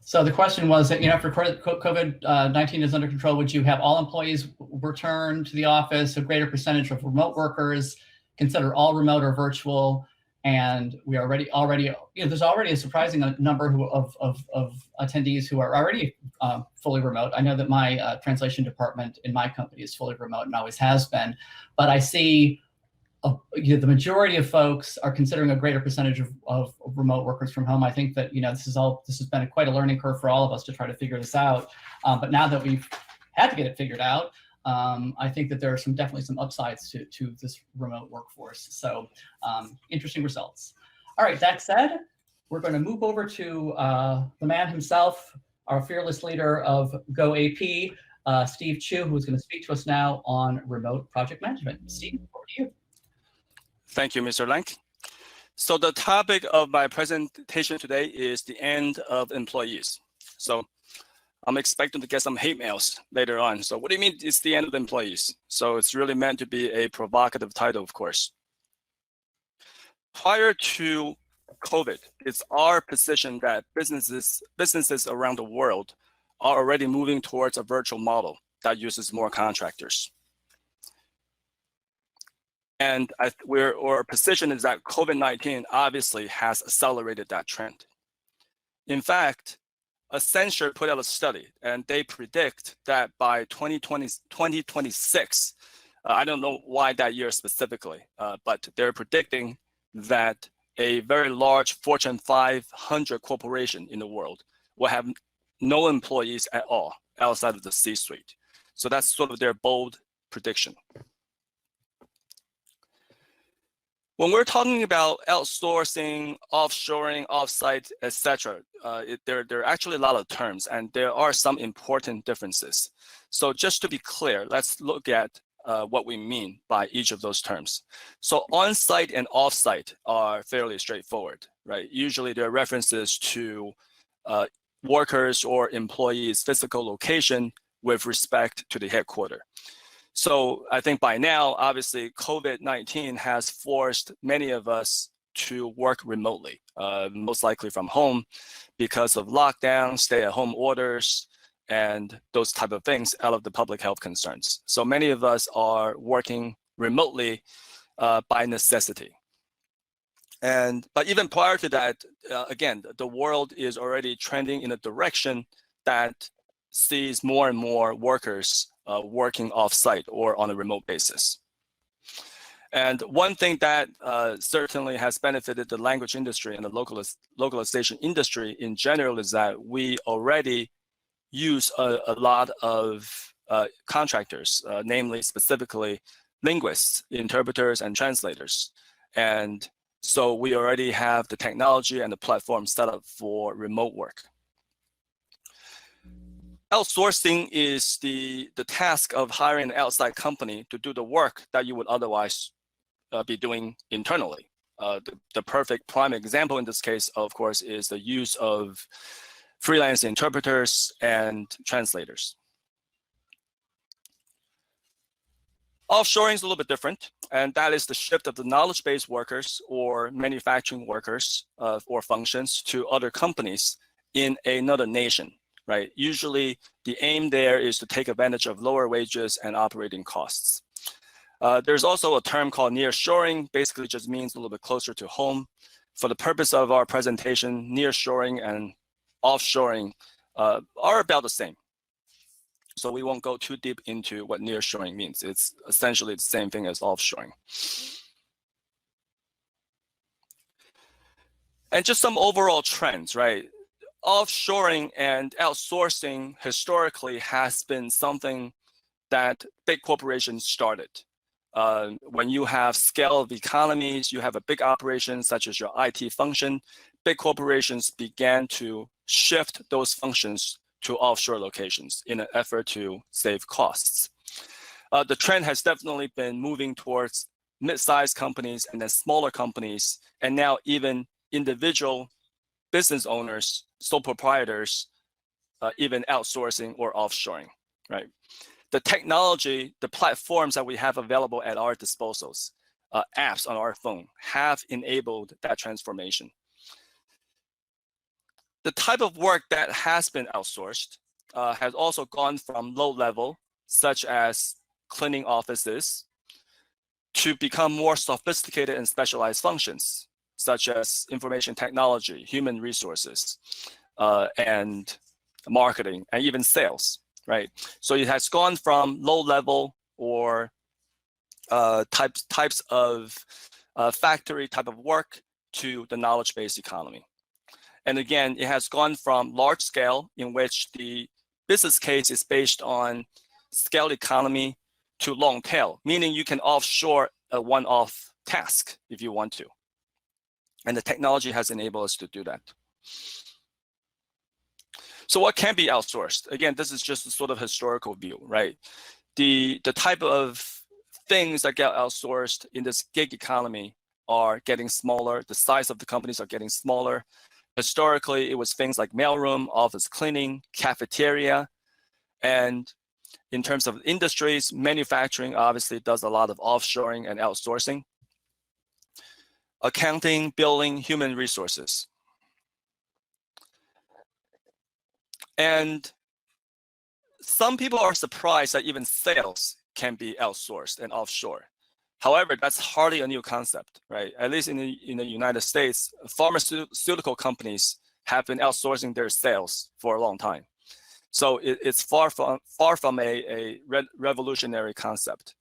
So the question was that, after COVID-19 is under control, would you have all employees return to the office, a greater percentage of remote workers, consider all remote or virtual? And we already, there's already a surprising number of attendees who are already fully remote. I know that my translation department in my company is fully remote and always has been, but I see the majority of folks are considering a greater percentage of remote workers from home. I think that this has been quite a learning curve for all of us to try to figure this out. But now that we've had to get it figured out, I think that there are definitely some upsides to this remote workforce. So interesting results. All right, that said, we're going to move over to the man himself, our fearless leader of GoAP, Steve Chu, who's going to speak to us now on remote project management. Steve, over to you. Thank you, Mr. Lank. So the topic of my presentation today is the end of employees. So I'm expecting to get some hate mails later on. So what do you mean it's the end of employees? So it's really meant to be a provocative title, of course. Prior to COVID, it's our position that businesses around the world are already moving towards a virtual model that uses more contractors. And our position is that COVID-19 obviously has accelerated that trend. In fact, Accenture put out a study, and they predict that by 2026, I don't know why that year specifically, but they're predicting that a very large Fortune 500 corporation in the world will have no employees at all outside of the C-suite. So that's sort of their bold prediction. When we're talking about outsourcing, offshoring, offsite, etc., there are actually a lot of terms, and there are some important differences. So just to be clear, let's look at what we mean by each of those terms. So on-site and off-site are fairly straightforward, right? Usually there are references to workers or employees' physical location with respect to the headquarters. So I think by now, obviously, COVID-19 has forced many of us to work remotely, most likely from home because of lockdown, stay-at-home orders, and those type of things out of the public health concerns. So many of us are working remotely by necessity. But even prior to that, again, the world is already trending in a direction that sees more and more workers working off-site or on a remote basis. And one thing that certainly has benefited the language industry and the localization industry in general is that we already use a lot of contractors, namely specifically linguists, interpreters, and translators. And so we already have the technology and the platform set up for remote work. Outsourcing is the task of hiring an outside company to do the work that you would otherwise be doing internally. The perfect prime example in this case, of course, is the use of freelance interpreters and translators. Offshoring is a little bit different, and that is the shift of the knowledge-based workers or manufacturing workers or functions to other companies in another nation. Right. Usually the aim there is to take advantage of lower wages and operating costs. There's also a term called nearshoring, basically just means a little bit closer to home. For the purpose of our presentation, nearshoring and offshoring are about the same. So we won't go too deep into what nearshoring means. It's essentially the same thing as offshoring. And just some overall trends, right? Offshoring and outsourcing historically has been something that big corporations started. When you have scale of economies, you have a big operation such as your IT function, big corporations began to shift those functions to offshore locations in an effort to save costs. The trend has definitely been moving towards mid-sized companies and then smaller companies, and now even individual business owners, sole proprietors, even outsourcing or offshoring, right? The technology, the platforms that we have available at our disposals, apps on our phone, have enabled that transformation. The type of work that has been outsourced has also gone from low level, such as cleaning offices, to become more sophisticated and specialized functions, such as information technology, human resources, and marketing, and even sales, right? So it has gone from low level or types of factory type of work to the knowledge-based economy. And again, it has gone from large scale, in which the business case is based on scale economy, to long tail, meaning you can offshore a one-off task if you want to. And the technology has enabled us to do that. So what can be outsourced? Again, this is just a sort of historical view, right? The type of things that get outsourced in this gig economy are getting smaller. The size of the companies are getting smaller. Historically, it was things like mailroom, office cleaning, cafeteria. And in terms of industries, manufacturing obviously does a lot of offshoring and outsourcing. Accounting, billing, human resources. And some people are surprised that even sales can be outsourced and offshore. However, that's hardly a new concept, right? At least in the United States, pharmaceutical companies have been outsourcing their sales for a long time. So it's far from a revolutionary concept.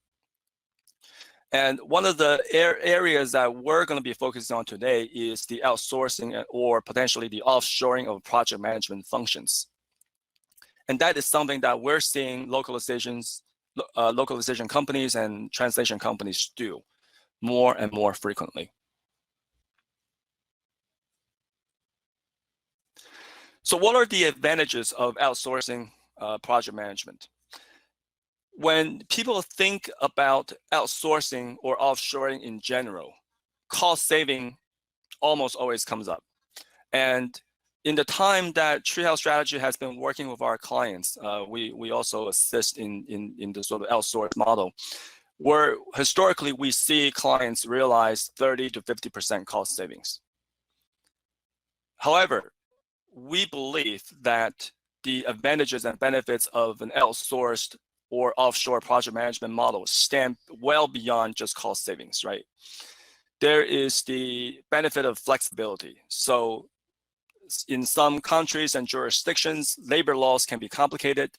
And one of the areas that we're going to be focusing on today is the outsourcing or potentially the offshoring of project management functions. And that is something that we're seeing localization companies and translation companies do more and more frequently. So what are the advantages of outsourcing project management? When people think about outsourcing or offshoring in general, cost saving almost always comes up. And in the time that Treehouse Strategy has been working with our clients, we also assist in the sort of outsourced model, where historically we see clients realize 30 to 50% cost savings. However, we believe that the advantages and benefits of an outsourced or offshore project management model stand well beyond just cost savings, right? There is the benefit of flexibility. So in some countries and jurisdictions, labor laws can be complicated,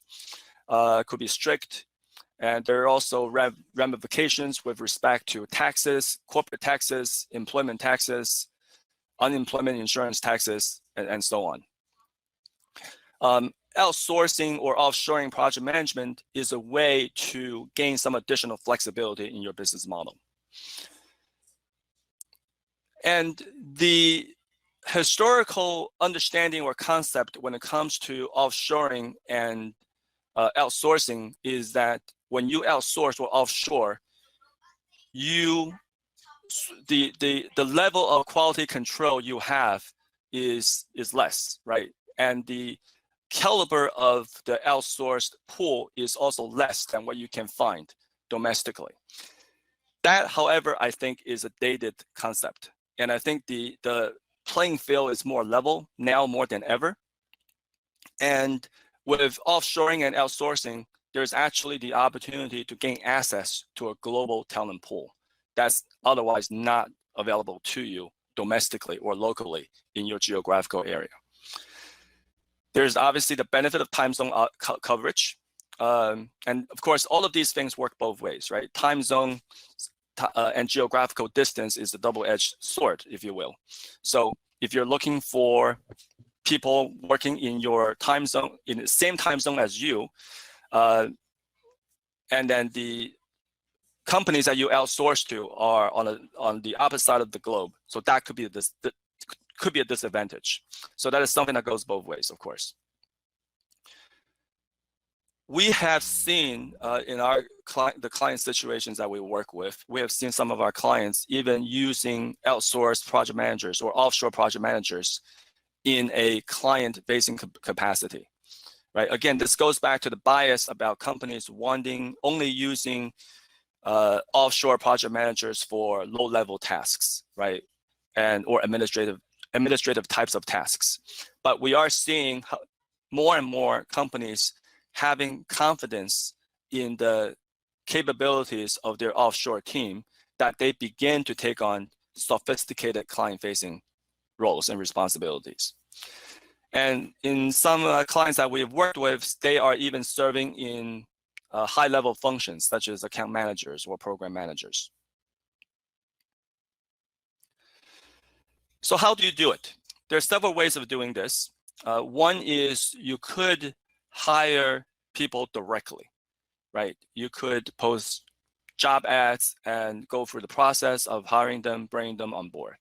could be strict, and there are also ramifications with respect to taxes, corporate taxes, employment taxes, unemployment insurance taxes, and so on. Outsourcing or offshoring project management is a way to gain some additional flexibility in your business model. And the historical understanding or concept when it comes to offshoring and outsourcing is that when you outsource or offshore, the level of quality control you have is less, right? And the caliber of the outsourced pool is also less than what you can find domestically. That, however, I think is a dated concept. And I think the playing field is more level now more than ever. And with offshoring and outsourcing, there's actually the opportunity to gain access to a global talent pool that's otherwise not available to you domestically or locally in your geographical area. There's obviously the benefit of time zone coverage. And of course, all of these things work both ways, right? Time zone and geographical distance is a double-edged sword, if you will. So if you're looking for people working in your time zone, in the same time zone as you, and then the companies that you outsource to are on the opposite side of the globe. So that could be a disadvantage. So that is something that goes both ways, of course. We have seen in the client situations that we work with, we have seen some of our clients even using outsourced project managers or offshore project managers in a client-facing capacity, right? Again, this goes back to the bias about companies wanting only using offshore project managers for low-level tasks, right? Or administrative types of tasks. But we are seeing more and more companies having confidence in the capabilities of their offshore team that they begin to take on sophisticated client-facing roles and responsibilities. And in some clients that we've worked with, they are even serving in high-level functions such as account managers or program managers. So how do you do it? There are several ways of doing this. One is you could hire people directly, right? You could post job ads and go through the process of hiring them, bringing them on board.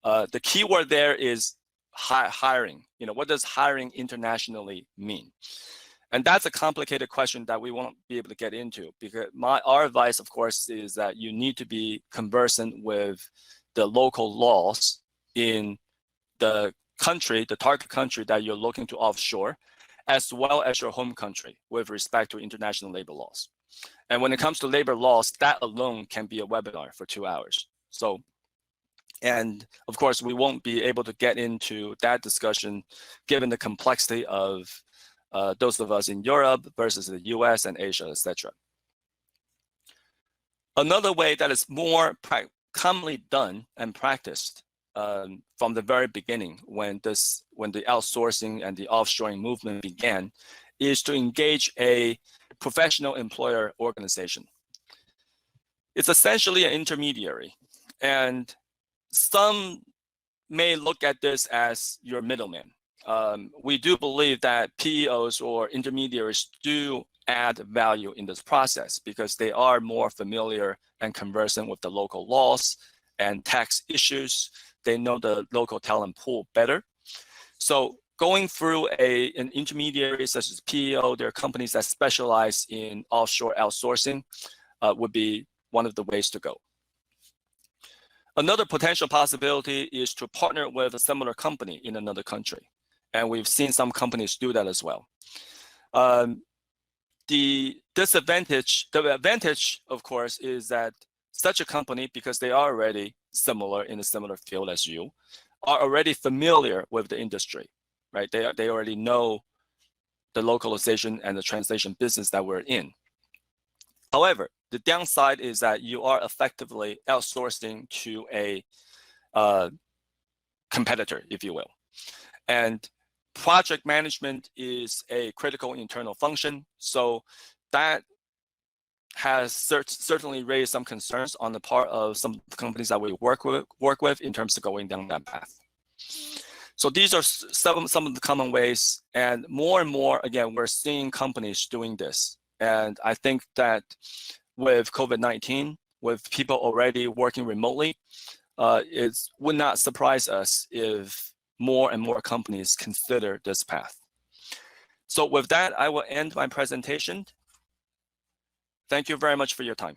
The key word there is hiring. You know, what does hiring internationally mean? And that's a complicated question that we won't be able to get into, because our advice, of course, is that you need to be conversant with the local laws in the country, the target country that you're looking to offshore, as well as your home country with respect to international labor laws. And when it comes to labor laws, that alone can be a webinar for 2 hours. So, and of course, we won't be able to get into that discussion given the complexity of those of us in Europe versus the US and Asia, etc. Another way that is more commonly done and practiced from the very beginning when the outsourcing and the offshoring movement began is to engage a professional employer organization. It's essentially an intermediary, and some may look at this as your middleman. We do believe that PEOs or intermediaries do add value in this process because they are more familiar and conversant with the local laws and tax issues. They know the local talent pool better. So going through an intermediary such as PEO, there are companies that specialize in offshore outsourcing would be one of the ways to go. Another potential possibility is to partner with a similar company in another country. And we've seen some companies do that as well. The advantage, of course, is that such a company, because they are already similar in a similar field as you, are already familiar with the industry, right? They already know the localization and the translation business that we're in. However, the downside is that you are effectively outsourcing to a competitor, if you will. And project management is a critical internal function. So that has certainly raised some concerns on the part of some companies that we work with in terms of going down that path. So these are some of the common ways, and more, again, we're seeing companies doing this. And I think that with COVID-19, with people already working remotely, it would not surprise us if more and more companies consider this path. So with that, I will end my presentation. Thank you very much for your time.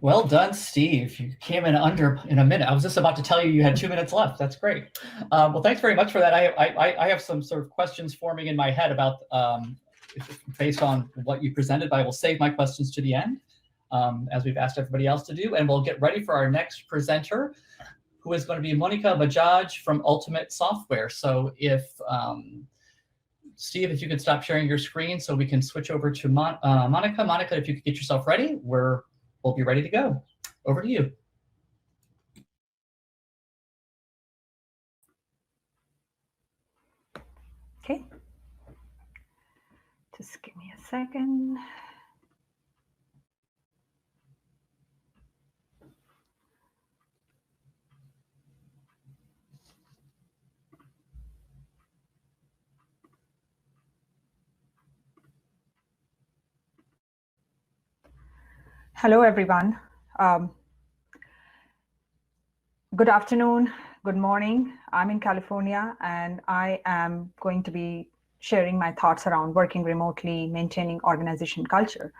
Well done, Steve. You came in under in a minute. I was just about to tell you had 2 minutes left. That's great. Well, thanks very much for that. I have some sort of questions forming in my head about based on what you presented, but I will save my questions to the end, as we've asked everybody else to do. And we'll get ready for our next presenter, who is going to be Monica Bajaj from Ultimate Software. So if Steve, if you could stop sharing your screen so we can switch over to Monica. Monica, if you could get yourself ready, we'll be ready to go. Over to you. Okay. Just give me a second. Hello, everyone. Good afternoon, good morning. I'm in California, and I am going to be sharing my thoughts around working remotely, maintaining organization culture.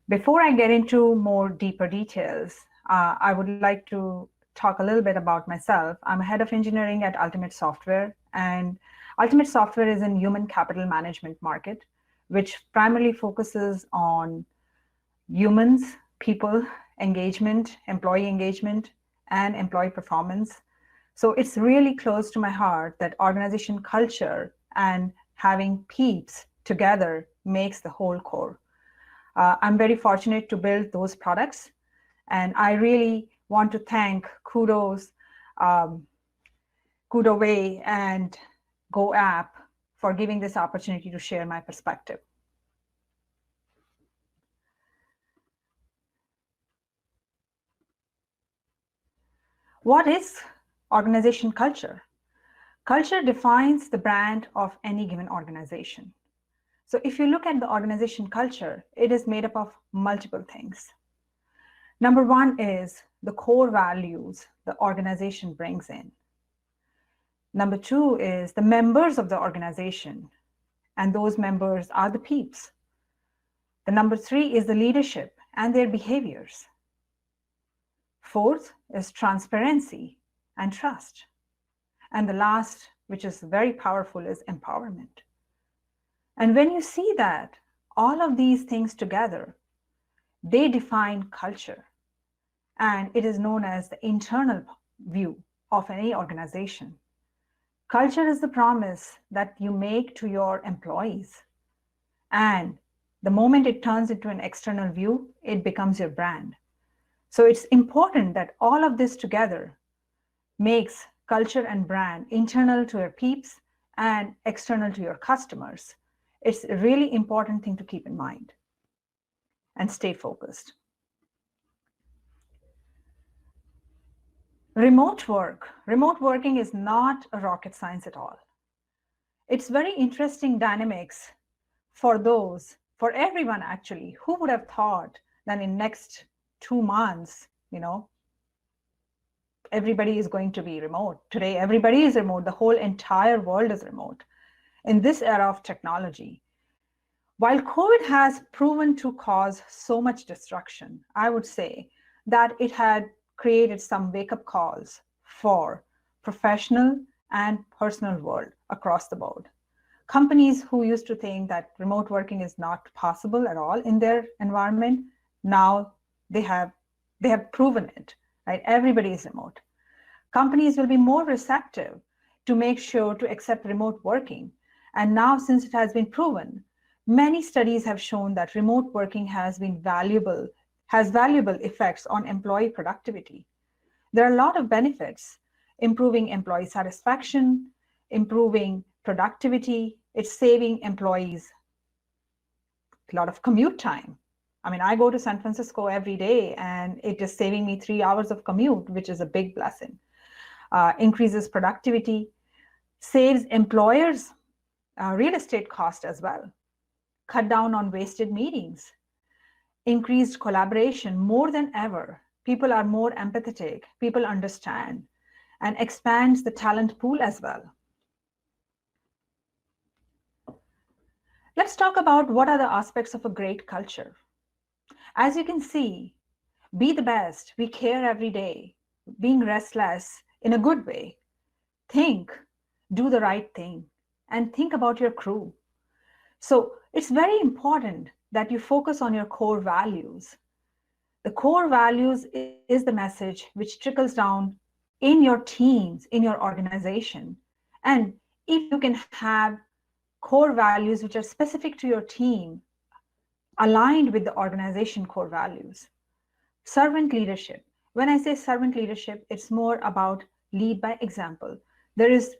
Before I get into more deeper details, I would like to talk a little bit about myself. I'm a head of engineering at Ultimate Software, and Ultimate Software is in human capital management market, which primarily focuses on humans, people engagement, employee engagement, and employee performance. So it's really close to my heart that organization culture and having peeps together makes the whole core. I'm very fortunate to build those products, and I really want to thank Kudoway and GoAP for giving this opportunity to share my perspective. What is organization culture? Culture defines the brand of any given organization. So if you look at the organization culture, it is made up of multiple things. Number one is the core values the organization brings in. Number two is the members of the organization, and those members are the peeps. The number three is the leadership and their behaviors. Fourth is transparency and trust. And the last, which is very powerful, is empowerment. And when you see that, all of these things together, they define culture. And it is known as the internal view of any organization. Culture is the promise that you make to your employees. And the moment it turns into an external view, it becomes your brand. So it's important that all of this together makes culture and brand internal to your peeps and external to your customers. It's a really important thing to keep in mind and stay focused. Remote working is not a rocket science at all. It's very interesting dynamics for everyone actually, who would have thought that in next 2 months, everybody is going to be remote. Today, everybody is remote. The whole entire world is remote in this era of technology. While COVID has proven to cause so much destruction, I would say that it had created some wake-up calls for professional and personal world across the board. Companies who used to think that remote working is not possible at all in their environment, now they have proven it, right? Everybody is remote. Companies will be more receptive to make sure to accept remote working. And now, since it has been proven, many studies have shown that remote working has valuable effects on employee productivity. There are a lot of benefits: improving employee satisfaction, improving productivity. It's saving employees a lot of commute time. I mean, I go to San Francisco every day, and it is saving me 3 hours of commute, which is a big blessing. Increases productivity, saves employers real estate cost as well, cut down on wasted meetings, increased collaboration more than ever. People are more empathetic, people understand, and expands the talent pool as well. Let's talk about what are the aspects of a great culture. As you can see, be the best, we care every day, being restless in a good way. Think, do the right thing, and think about your crew. So it's very important that you focus on your core values. The core values is the message which trickles down in your teams, in your organization. And if you can have core values which are specific to your team, aligned with the organization core values. Servant leadership. When I say servant leadership, it's more about lead by example. There is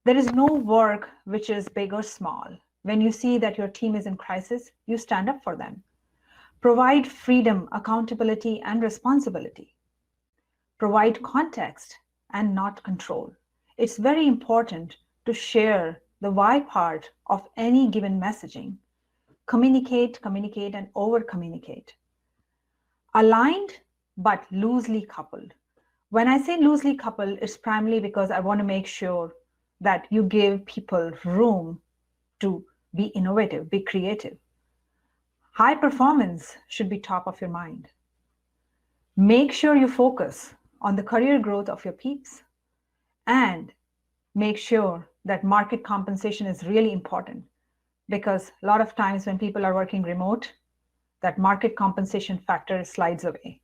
no work which is big or small. When you see that your team is in crisis, you stand up for them. Provide freedom, accountability, and responsibility. Provide context and not control. It's very important to share the why part of any given messaging. Communicate, and over-communicate. Aligned, but loosely coupled. When I say loosely coupled, it's primarily because I want to make sure that you give people room to be innovative, be creative. High performance should be top of your mind. Make sure you focus on the career growth of your peeps, and make sure that market compensation is really important, because a lot of times when people are working remote, that market compensation factor slides away.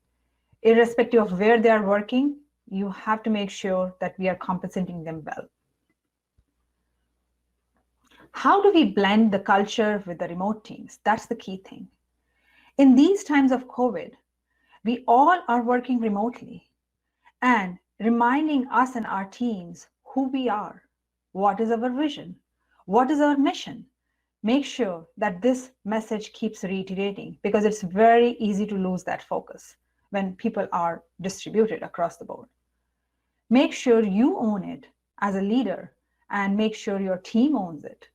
Irrespective of where they are working, you have to make sure that we are compensating them well. How do we blend the culture with the remote teams? That's the key thing. In these times of COVID, we all are working remotely, and reminding us and our teams who we are, what is our vision, what is our mission. Make sure that this message keeps reiterating, because it's very easy to lose that focus when people are distributed across the board. Make sure you own it as a leader, and make sure your team owns it.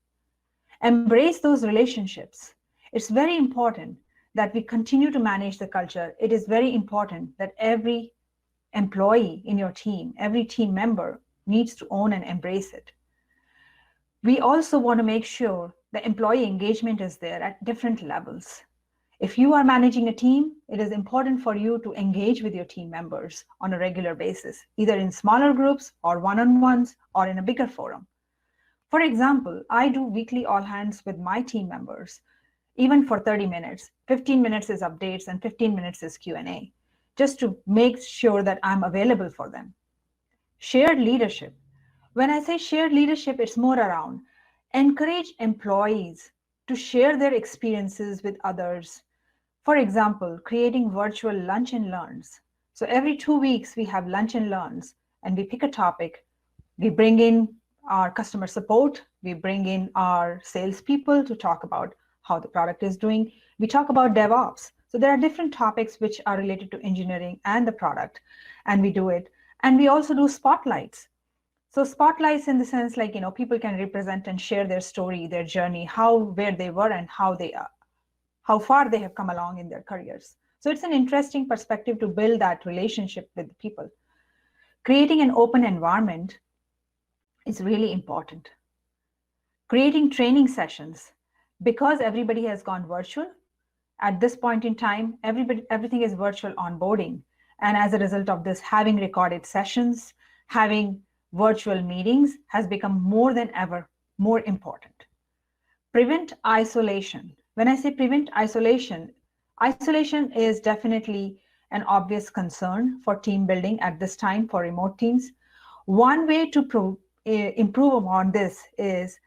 Embrace those relationships. It's very important that we continue to manage the culture. It is very important that every employee in your team, every team member needs to own and embrace it. We also want to make sure the employee engagement is there at different levels. If you are managing a team, it is important for you to engage with your team members on a regular basis, either in smaller groups or one-on-ones or in a bigger forum. For example, I do weekly all hands with my team members, even for 30 minutes. 15 minutes is updates and 15 minutes is Q&A, just to make sure that I'm available for them. Shared leadership. When I say shared leadership, it's more around encourage employees to share their experiences with others. For example, creating virtual lunch and learns. So every 2 weeks, we have lunch and learns, and we pick a topic. We bring in our customer support. We bring in our salespeople to talk about how the product is doing. We talk about DevOps. So there are different topics which are related to engineering and the product, and we do it. And we also do spotlights. So spotlights in the sense like, people can represent and share their story, their journey, where they were and how far they have come along in their careers. So it's an interesting perspective to build that relationship with the people. Creating an open environment is really important. Creating training sessions, because everybody has gone virtual. At this point in time, everything is virtual onboarding. And as a result of this, having recorded sessions, having virtual meetings has become more than ever more important. Prevent isolation. When I say prevent isolation, isolation is definitely an obvious concern for team building at this time for remote teams. One way to improve upon this is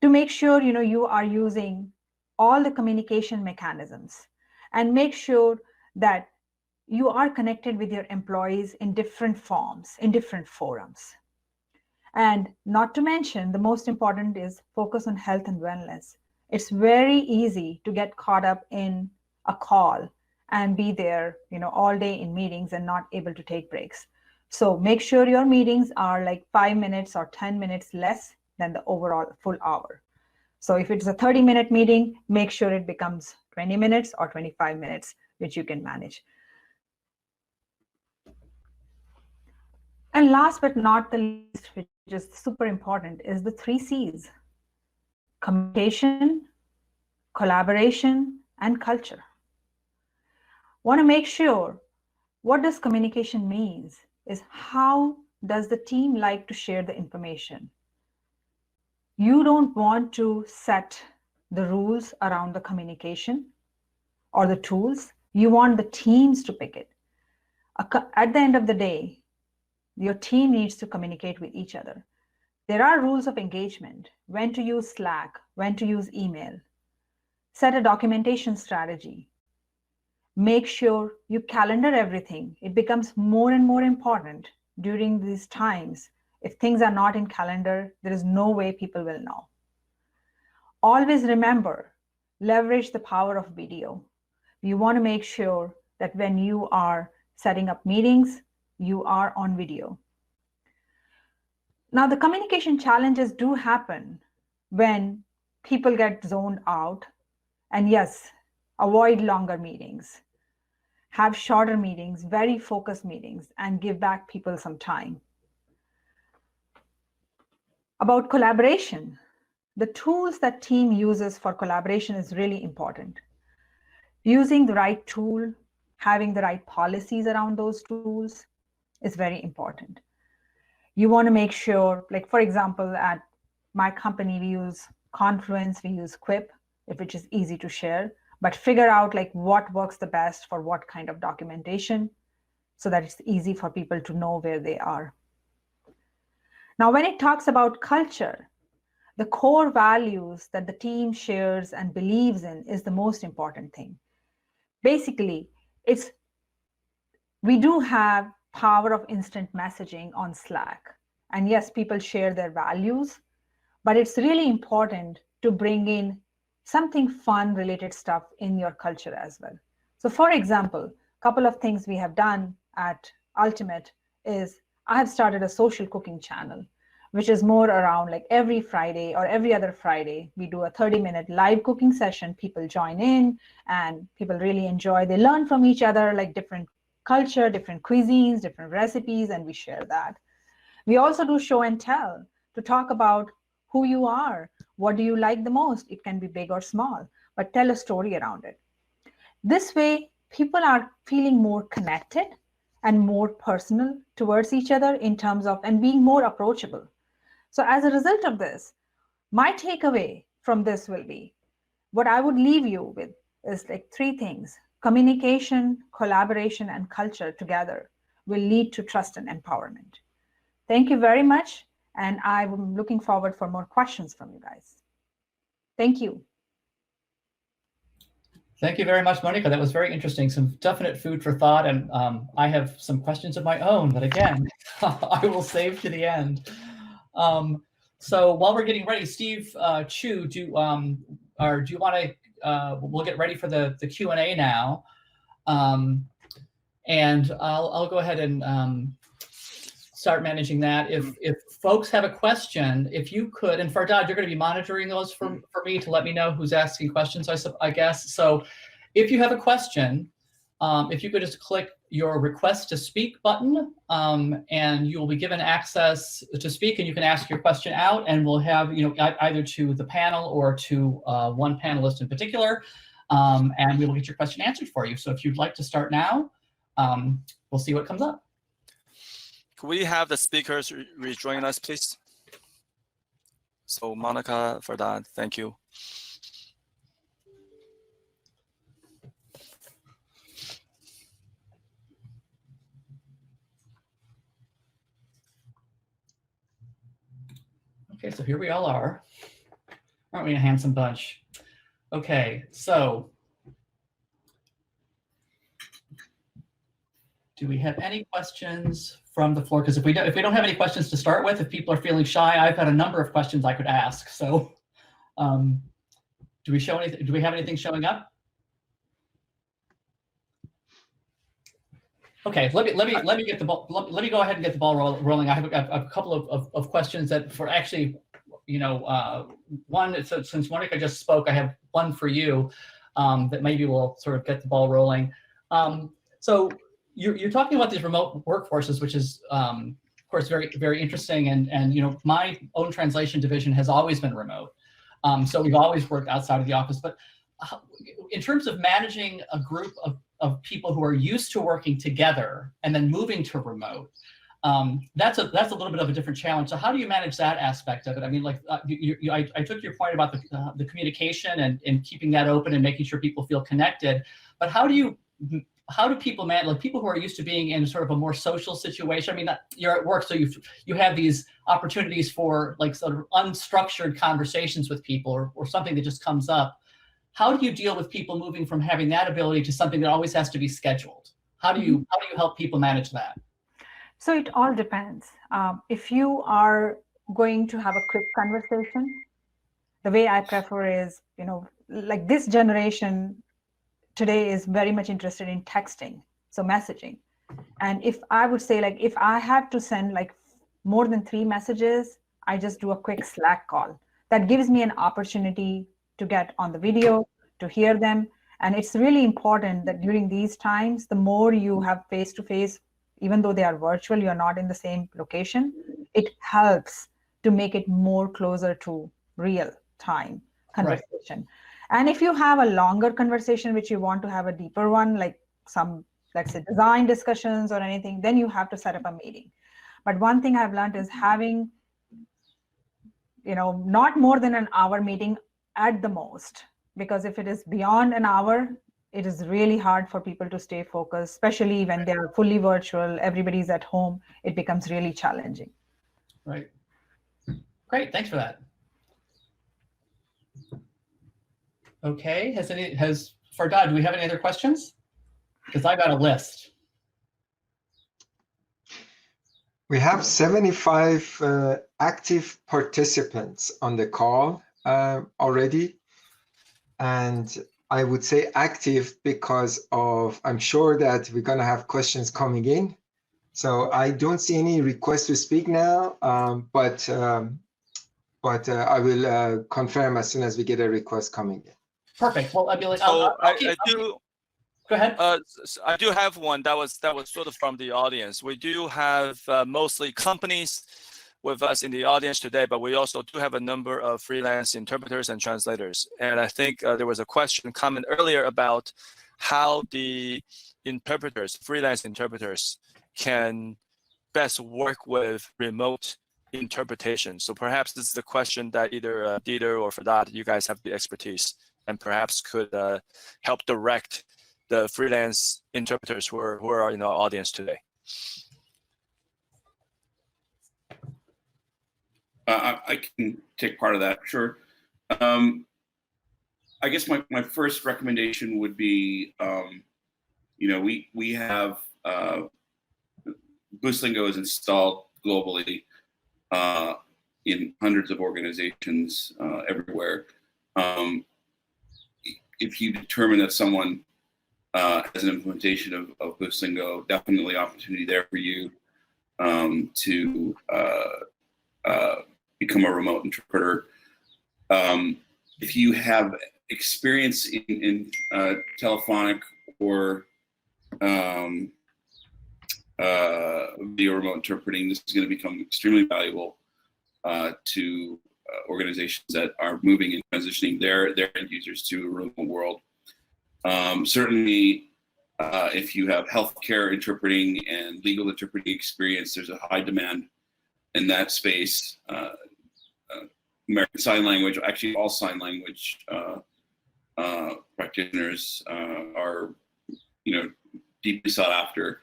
to make sure you are using all the communication mechanisms, and make sure that you are connected with your employees in different forms, in different forums. And not to mention, the most important is focus on health and wellness. It's very easy to get caught up in a call and be there, all day in meetings and not able to take breaks. So make sure your meetings are like 5 minutes or 10 minutes less than the overall full hour. So if it's a 30-minute meeting, make sure it becomes 20 minutes or 25 minutes, which you can manage. And last but not the least, which is super important, is the 3 C's: communication, collaboration, and culture. Want to make sure, what does communication means is how does the team like to share the information? You don't want to set the rules around the communication or the tools. You want the teams to pick it. At the end of the day, your team needs to communicate with each other. There are rules of engagement, when to use Slack, when to use email. Set a documentation strategy. Make sure you calendar everything. It becomes more and more important during these times. If things are not in calendar, there is no way people will know. Always remember, leverage the power of video. You want to make sure that when you are setting up meetings, you are on video. Now, the communication challenges do happen when people get zoned out. And yes, avoid longer meetings. have shorter meetings, very focused meetings, and give back people some time. About collaboration, the tools that team uses for collaboration is really important. Using the right tool, having the right policies around those tools is very important. You want to make sure, like for example, at my company, we use Confluence, we use Quip, which is easy to share, but figure out like what works the best for what kind of documentation so that it's easy for people to know where they are. Now, when it talks about culture, the core values that the team shares and believes in is the most important thing. Basically, we do have power of instant messaging on Slack. And yes, people share their values, but it's really important to bring in something fun related stuff in your culture as well. So for example, a couple of things we have done at Ultimate is I have started a social cooking channel, which is more around like every Friday or every other Friday, we do a 30-minute live cooking session. People join in and people really enjoy. They learn from each other, like different culture, different cuisines, different recipes, and we share that. We also do show and tell to talk about who you are. What do you like the most? It can be big or small, but tell a story around it. This way, people are feeling more connected and more personal towards each other in terms of, and being more approachable. So as a result of this, my takeaway from this will be, what I would leave you with is like 3 things. Communication, collaboration, and culture together will lead to trust and empowerment. Thank you very much. And I'm looking forward for more questions from you guys. Thank you. Thank you very much, Monica. That was very interesting. Some definite food for thought. And I have some questions of my own, but again, I will save to the end. So while we're getting ready, Steve Chu, do you want to, we'll get ready for the Q&A now. And I'll go ahead and start managing that. If folks have a question, if you could, and Fardad, you're going to be monitoring those for me to let me know who's asking questions, I guess. So if you have a question, if you could just click your request to speak button, and you will be given access to speak, and you can ask your question out, and we'll have, either to the panel or to one panelist in particular, and we will get your question answered for you. So if you'd like to start now, we'll see what comes up. Could we have the speakers rejoin us, please? So Monica, for that, thank you. Okay, so here we all are. Aren't we a handsome bunch? Okay, so do we have any questions from the floor? Because if we don't have any questions to start with, if people are feeling shy, I've got a number of questions I could ask. So, do we show anything? Do we have anything showing up? Okay, let me get the ball. Let me go ahead and get the ball rolling. I have a couple of questions that for actually, one. So since Monica just spoke, I have one for you that maybe will sort of get the ball rolling. So you're talking about these remote workforces, which is of course very, very interesting. And my own translation division has always been remote, so we've always worked outside of the office. But in terms of managing a group of people who are used to working together and then moving to remote, that's a little bit of a different challenge. So how do you manage that aspect of it? I mean, like I took your point about the communication and keeping that open and making sure people feel connected. But how do people manage, like people who are used to being in sort of a more social situation? I mean, you're at work, so you have these opportunities for like sort of unstructured conversations with people or something that just comes up. How do you deal with people moving from having that ability to something that always has to be scheduled? How do you help people manage that? So it all depends. If you are going to have a quick conversation, the way I prefer is, like this generation today is very much interested in texting, so messaging. And if I would say, like, if I have to send like more than 3 messages, I just do a quick Slack call. That gives me an opportunity to get on the video, to hear them, And it's really important that during these times, the more you have face-to-face, even though they are virtual, you're not in the same location, it helps to make it more closer to real time conversation. Right. And if you have a longer conversation, which you want to have a deeper one, like some, let's say, design discussions or anything, then you have to set up a meeting. But one thing I've learned is having, not more than an hour meeting at the most, because if it is beyond an hour, it is really hard for people to stay focused, especially when they are fully virtual, everybody's at home, it becomes really challenging. Right. Great, thanks for that. Okay, Fardad, do we have any other questions? Because I got a list. We have 75 active participants on the call already. And I would say active because I'm sure that we're going to have questions coming in. So I don't see any requests to speak now, but I will confirm as soon as we get a request coming in. Perfect. Well, I'd be like, so I do. Go ahead. I do have one that was sort of from the audience. We do have mostly companies with us in the audience today, but we also do have a number of freelance interpreters and translators. And I think there was a comment earlier about how the interpreters, freelance interpreters, can best work with remote interpretation. So perhaps this is the question that either Dieter or Fardad, you guys have the expertise and perhaps could help direct the freelance interpreters who are in our audience today. I can take part of that, sure. I guess my first recommendation would be, we have Boostlingo is installed globally in hundreds of organizations everywhere. If you determine that someone has an implementation of Boostlingo, definitely opportunity there for you to become a remote interpreter. If you have experience in telephonic or video remote interpreting, this is going to become extremely valuable to organizations that are moving and transitioning their end users to a remote world. Certainly, if you have healthcare interpreting and legal interpreting experience, there's a high demand in that space. American Sign Language, actually all sign language practitioners are, deeply sought after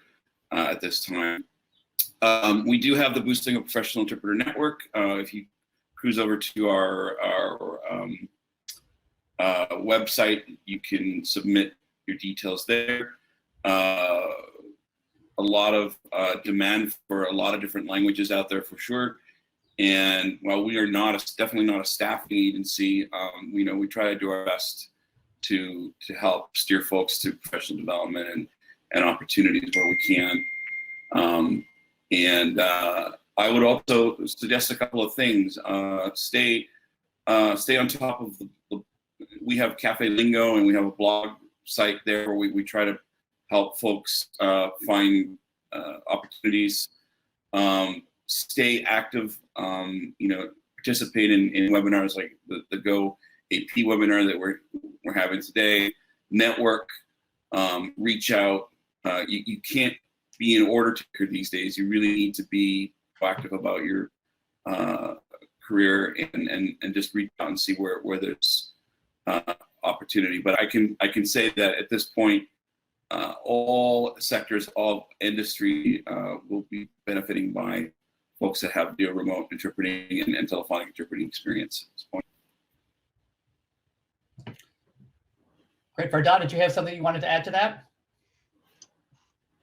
at this time. We do have the Boostlingo Professional Interpreter Network. If you cruise over to our website, you can submit your details there. A lot of demand for a lot of different languages out there for sure. And while we are definitely not a staffing agency, we try to do our best to help steer folks to professional development and opportunities where we can. I would also suggest a couple of things. Stay on top of we have Cafe Lingo, and we have a blog site there where we try to help folks find opportunities. Stay active, participate in webinars like the GoAP webinar that we're having today. Network, reach out. You can't be an order taker these days. You really need to be proactive about your career and just reach out and see where there's opportunity. But I can say that at this point, all sectors, all industry will be benefiting by folks that have remote interpreting and telephonic interpreting experience at this point. Great. Fardad, did you have something you wanted to add to that?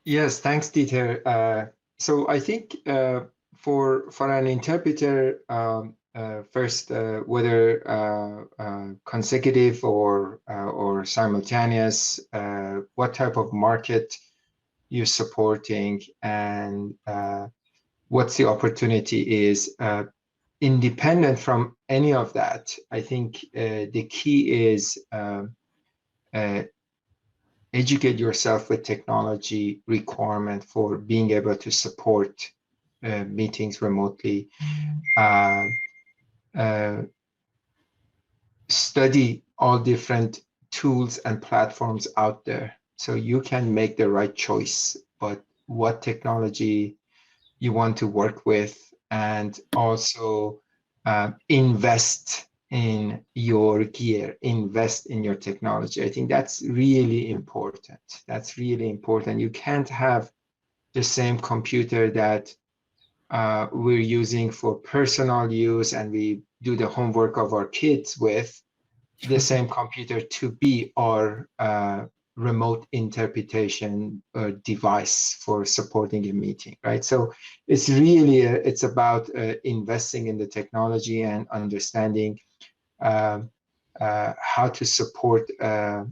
Yes, thanks, Dieter. So I think for an interpreter, first, whether consecutive or simultaneous, what type of market you're supporting, and what's the opportunity is. Independent from any of that, I think the key is educate yourself with technology requirement for being able to support meetings remotely. Study all different tools and platforms out there so you can make the right choice, but what technology you want to work with, and also invest in your gear, invest in your technology. I think that's really important. That's really important. You can't have the same computer that we're using for personal use and we do the homework of our kids with, the same computer to be our remote interpretation device for supporting a meeting, right? So it's really, it's about investing in the technology and understanding how to support the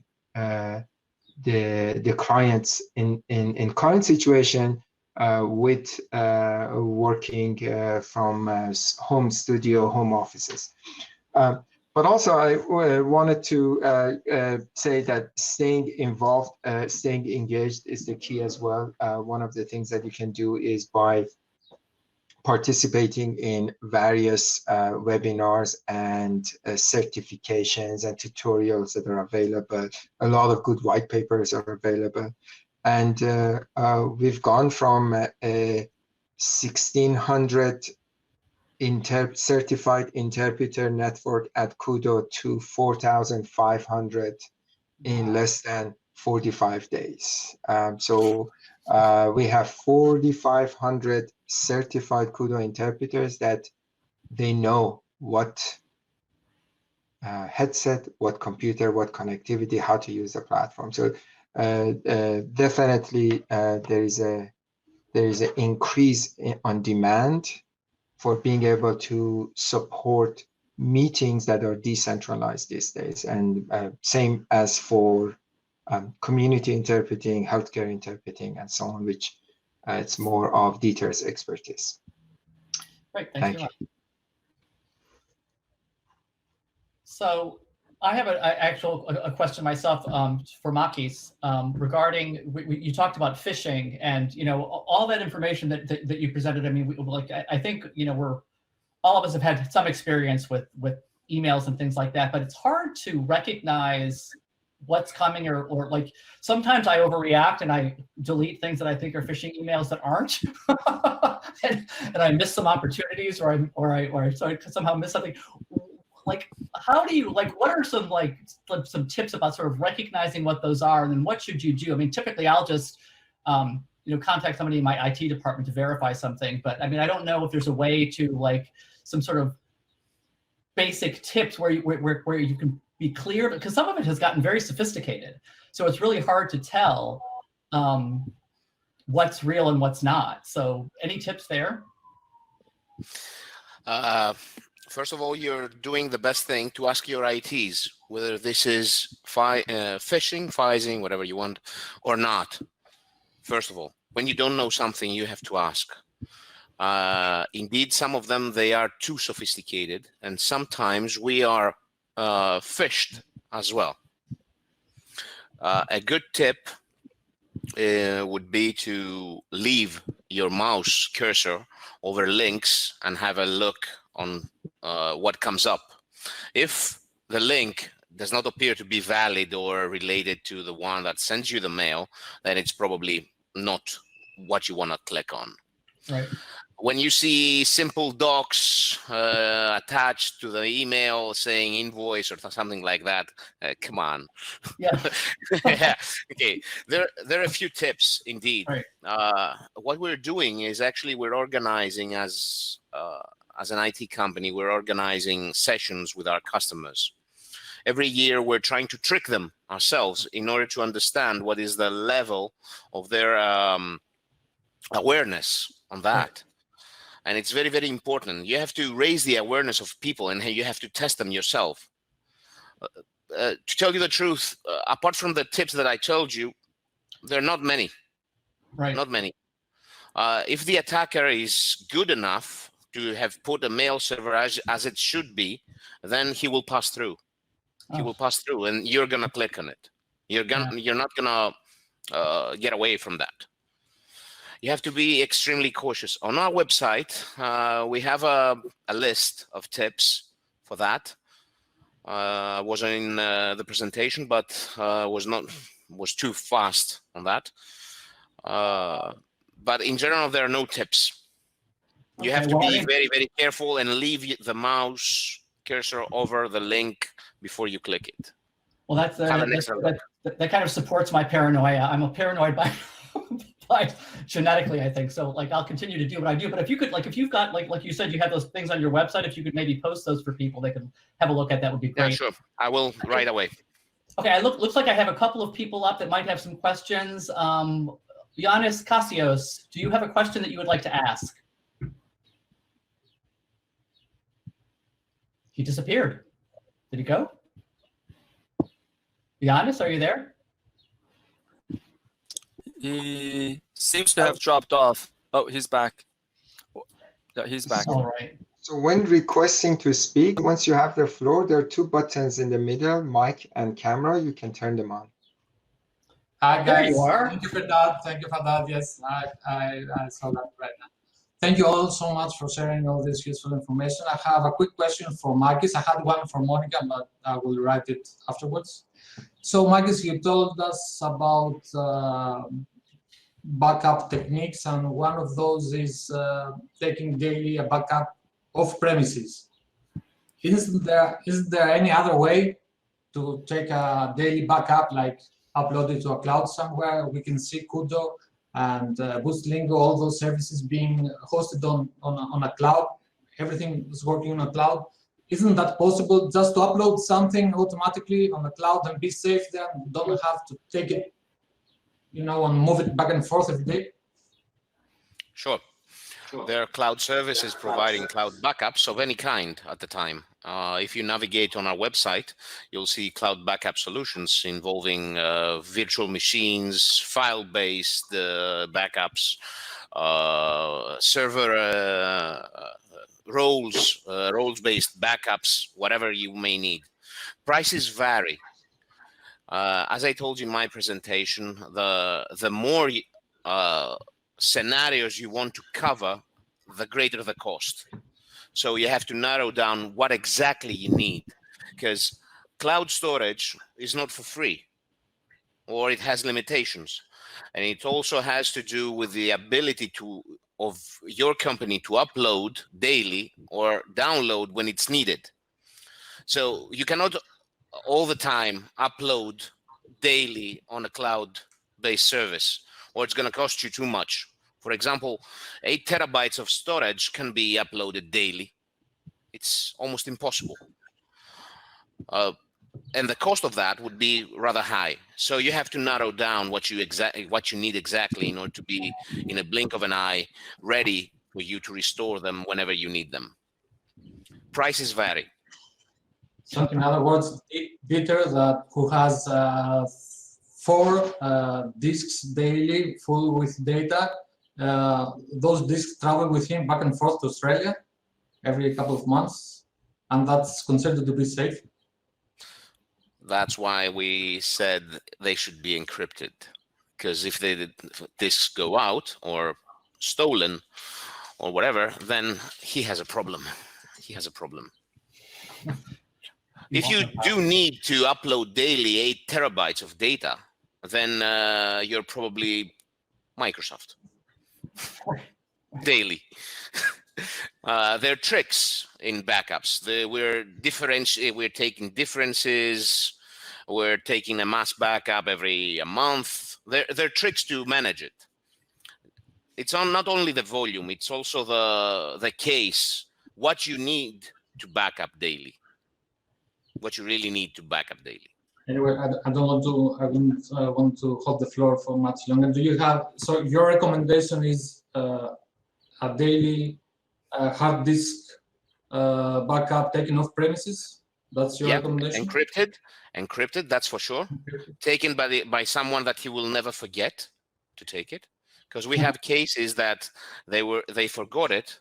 clients in current situation with working from home studio, home offices. But also, I wanted to say that staying involved, staying engaged is the key as well. One of the things that you can do is by participating in various webinars and certifications and tutorials that are available. A lot of good white papers are available. And we've gone from 1,600 certified interpreter network at Kudo to 4,500 in less than 45 days. So we have 4,500 certified Kudo interpreters that they know what headset, what computer, what connectivity, how to use the platform. So definitely there is an increase on demand for being able to support meetings that are decentralized these days. And same as for community interpreting, healthcare interpreting, and so on, which it's more of Dieter's expertise. Great, Thank you. So I have a question myself for Makis regarding, you talked about phishing and, all that information that you presented. I mean, I think, all of us have had some experience with emails and things like that, but it's hard to recognize what's coming or like sometimes I overreact and I delete things that I think are phishing emails that aren't, and I miss some opportunities or I somehow miss something. Like, how do you, what are some some tips about sort of recognizing what those are, and then what should you do? I mean, typically I'll just contact somebody in my IT department to verify something, but I mean, I don't know if there's a way to some sort of basic tips where you can be clear, because some of it has gotten very sophisticated. So it's really hard to tell what's real and what's not. So any tips there? First of all, you're doing the best thing to ask your ITs whether this is phishing, phishing, whatever you want, or not. First of all, when you don't know something, you have to ask. Indeed, some of them, they are too sophisticated, and sometimes we are phished as well. A good tip would be to leave your mouse cursor over links and have a look on what comes up. If the link does not appear to be valid or related to the one that sends you the mail, then it's probably not what you want to click on. Right. When you see simple docs attached to the email saying invoice or something like that, come on. Yeah. Yeah. Okay. There are a few tips indeed. Right. What we're doing is actually we're organizing as an IT company, we're organizing sessions with our customers. Every year, we're trying to trick them ourselves in order to understand what is the level of their awareness on that. Right. And it's very, very important. You have to raise the awareness of people and you have to test them yourself. To tell you the truth, apart from the tips that I told you, there are not many. Right. Not many. If the attacker is good enough to have put a mail server as it should be, then he will pass through. He will pass through and you're going to click on it. You're not gonna get away from that. You have to be extremely cautious. On our website, we have a list of tips for that. Wasn't in the presentation, but was too fast on that. But in general, there are no tips. You have to be very, very careful and leave the mouse cursor over the link before you click it. Well, that kind of supports my paranoia. I'm a paranoid by genetically, I think. So like, I'll continue to do what I do. But if you could, like, if you've got, like you said, you have those things on your website, if you could maybe post those for people, they can have a look at that would be great. Yeah, sure. I will right away. Okay, looks like I have a couple of people up that might have some questions. Yanis Cassios, do you have a question that you would like to ask? He disappeared. Did he go? Yanis, are you there? He seems to have dropped off. Oh, he's back. Yeah, he's back. All right. So when requesting to speak, once you have the floor, there are two buttons in the middle, mic and camera. You can turn them on. Hi There guys, you are. thank you for that. Thank you for that. Yes, I saw that right now. Thank you all so much for sharing all this useful information. I have a quick question for Marcus. I had one for Monica, but I will write it afterwards. So Marcus, you told us about backup techniques, and one of those is taking daily a backup off premises. Isn't there any other way to take a daily backup, like upload it to a cloud somewhere? We can see Kudo and Boostlingo, all those services being hosted on a cloud. Everything is working on a cloud. Isn't that possible, just to upload something automatically on the cloud and be safe there? Don't have to take it, and move it back and forth every day? Sure. There are cloud services providing cloud backups of any kind at the time. If you navigate on our website, you'll see cloud backup solutions involving virtual machines, file-based backups, server roles-based backups, whatever you may need. Prices vary. As I told you in my presentation, the more scenarios you want to cover, the greater the cost. So you have to narrow down what exactly you need, because cloud storage is not for free, or it has limitations. And it also has to do with the ability of your company to upload daily or download when it's needed. So you cannot all the time upload daily on a cloud-based service, or it's going to cost you too much. For example, 8 terabytes of storage can be uploaded daily. It's almost impossible. And the cost of that would be rather high. So you have to narrow down what you need exactly in order to be, in a blink of an eye, ready for you to restore them whenever you need them. Prices vary. So in other words, Dieter, who has 4 disks daily full with data, those disks travel with him back and forth to Australia every couple of months, and that's considered to be safe. That's why we said they should be encrypted, because if the disks go out or stolen or whatever, then he has a problem. He has a problem. If you do need to upload daily 8 terabytes of data, then you're probably Microsoft. Daily. There are tricks in backups. We're taking differences. We're taking a mass backup every month. There are tricks to manage it. It's not only the volume, it's also the case, what you need to back up daily, what you really need to back up daily. Anyway, I wouldn't want to hold the floor for much longer. Do you have, so your recommendation is a daily hard disk backup taken off premises? That's your recommendation? Encrypted, that's for sure. Taken by someone that he will never forget to take it, because we have cases that they forgot it,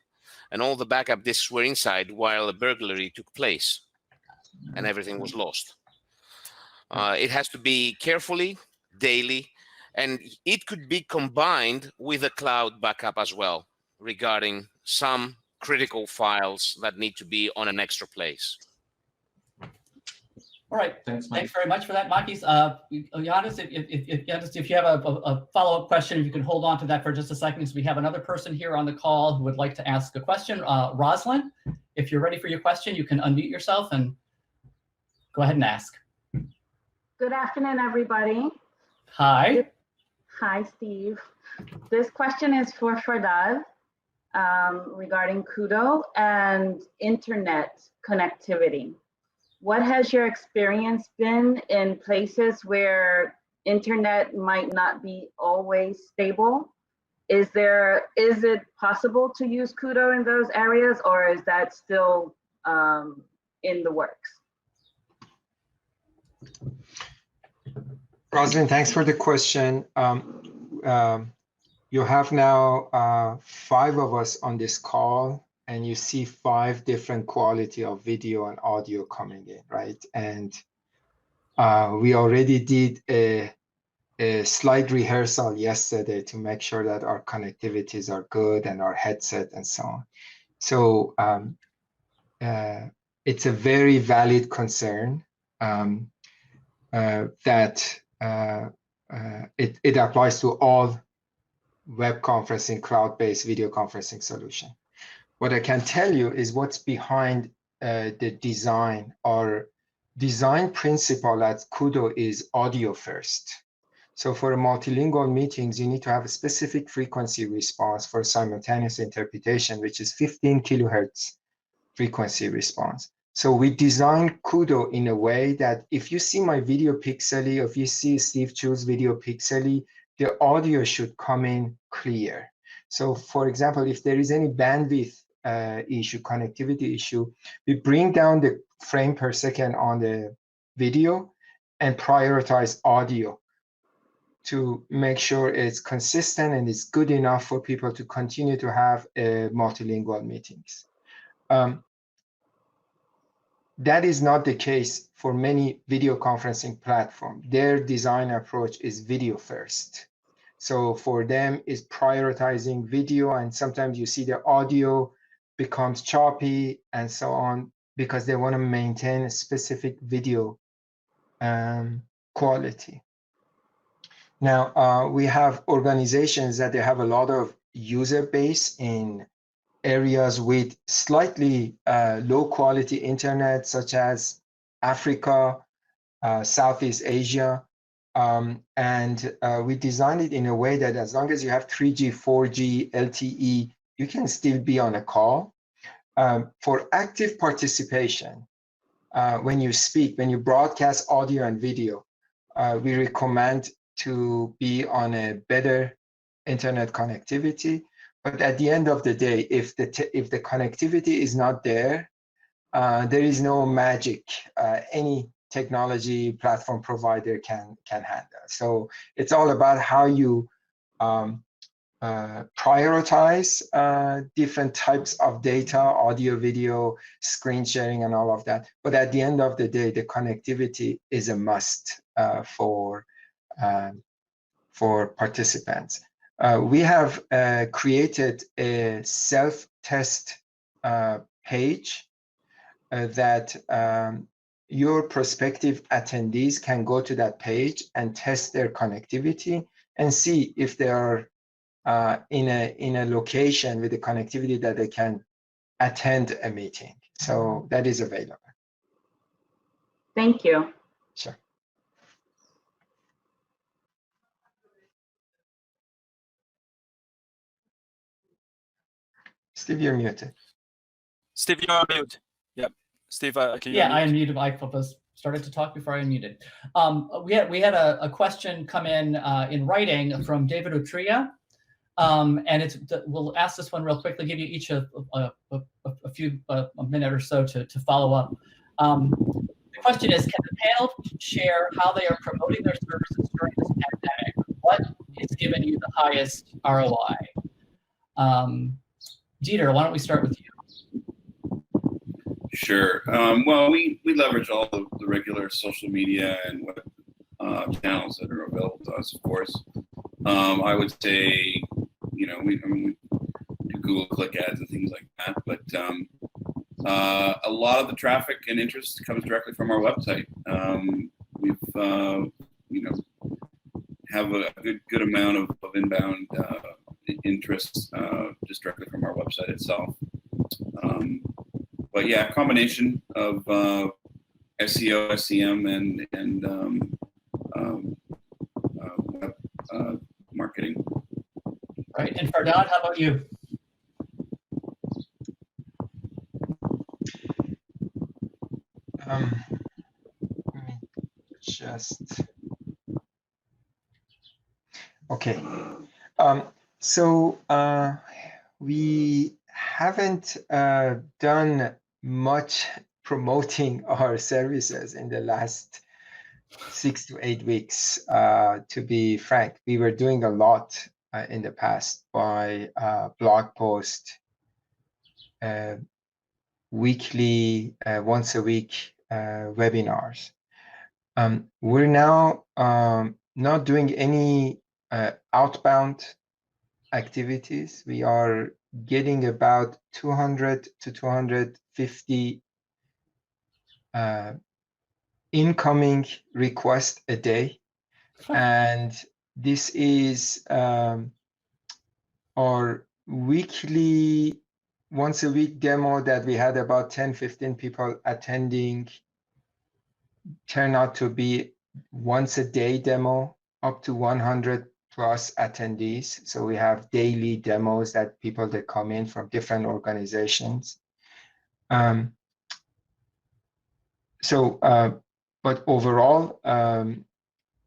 and all the backup disks were inside while a burglary took place, and everything was lost. It has to be carefully, daily, and it could be combined with a cloud backup as well, regarding some critical files that need to be on an extra place. All right. Thanks, Mike. Thanks very much for that, Makis. Giannis, if you have a follow-up question, you can hold on to that for just a second, because we have another person here on the call who would like to ask a question. Rosalind, if you're ready for your question, you can unmute yourself and go ahead and ask. Good afternoon, everybody. Hi. Hi, Steve. This question is for Fardad regarding Kudo and internet connectivity. What has your experience been in places where internet might not be always stable? Is it possible to use Kudo in those areas, or is that still in the works? Rosalind, thanks for the question. You have now 5 of us on this call, and you see 5 different quality of video and audio coming in, right? And we already did a slight rehearsal yesterday to make sure that our connectivities are good and our headset and so on. So it's a very valid concern that it applies to all web conferencing, cloud-based video conferencing solution. What I can tell you is what's behind the design. Our design principle at Kudo is audio first. So for multilingual meetings, you need to have a specific frequency response for simultaneous interpretation, which is 15 kilohertz frequency response. So we designed Kudo in a way that if you see my video pixely, or if you see Steve Chu's video pixely, the audio should come in clear. So for example, if there is any bandwidth issue, connectivity issue, we bring down the frame per second on the video and prioritize audio to make sure it's consistent and it's good enough for people to continue to have multilingual meetings. That is not the case for many video conferencing platforms. Their design approach is video first. So for them, is prioritizing video, and sometimes you see the audio becomes choppy and so on, because they want to maintain a specific video quality. Now, we have organizations that they have a lot of user base in areas with slightly low quality internet, such as Africa, Southeast Asia. And we designed it in a way that as long as you have 3G, 4G, LTE, you can still be on a call. For active participation, when you speak, when you broadcast audio and video, we recommend to be on a better internet connectivity. But at the end of the day, if the connectivity is not there, there is no magic any technology platform provider can handle. So it's all about how you prioritize different types of data, audio, video, screen sharing, and all of that. But at the end of the day, the connectivity is a must for participants. We have created a self-test page that your prospective attendees can go to that page and test their connectivity and see if they are in a location with the connectivity that they can attend a meeting. So that is available. Thank you. Sure. Steve, you're muted. Steve, you're on mute. Yep. Steve, can you Yeah, unmute? I unmuted. I was started to talk before I unmuted. We had a question come in writing from David Utria, and we'll ask this one real quickly. Give you each a minute or so to follow up. The question is: can the panel share how they are promoting their services during this pandemic? What is giving you the highest ROI? Dieter, why don't we start with you? Sure. Well, we leverage all the regular social media and web channels that are available to us, of course. I would say, you know, we do Google click ads and things like that, but a lot of the traffic and interest comes directly from our website. We've, you know, have a good amount of inbound interest just directly from our website itself. But yeah, a combination of SEO, SEM, and web marketing. Right. And Fardad, how about you? Let me just. Okay. So we haven't done much promoting our services in the last 6 to 8 weeks. To be frank, we were doing a lot in the past by blog post, weekly, once a week webinars. We're now not doing any outbound activities. We are getting about 200 to 250 incoming requests a day. And this is our weekly, once a week demo that we had about 10-15 people attending, turn out to be once a day demo, up to 100 plus attendees. So we have daily demos that people that come in from different organizations. But overall,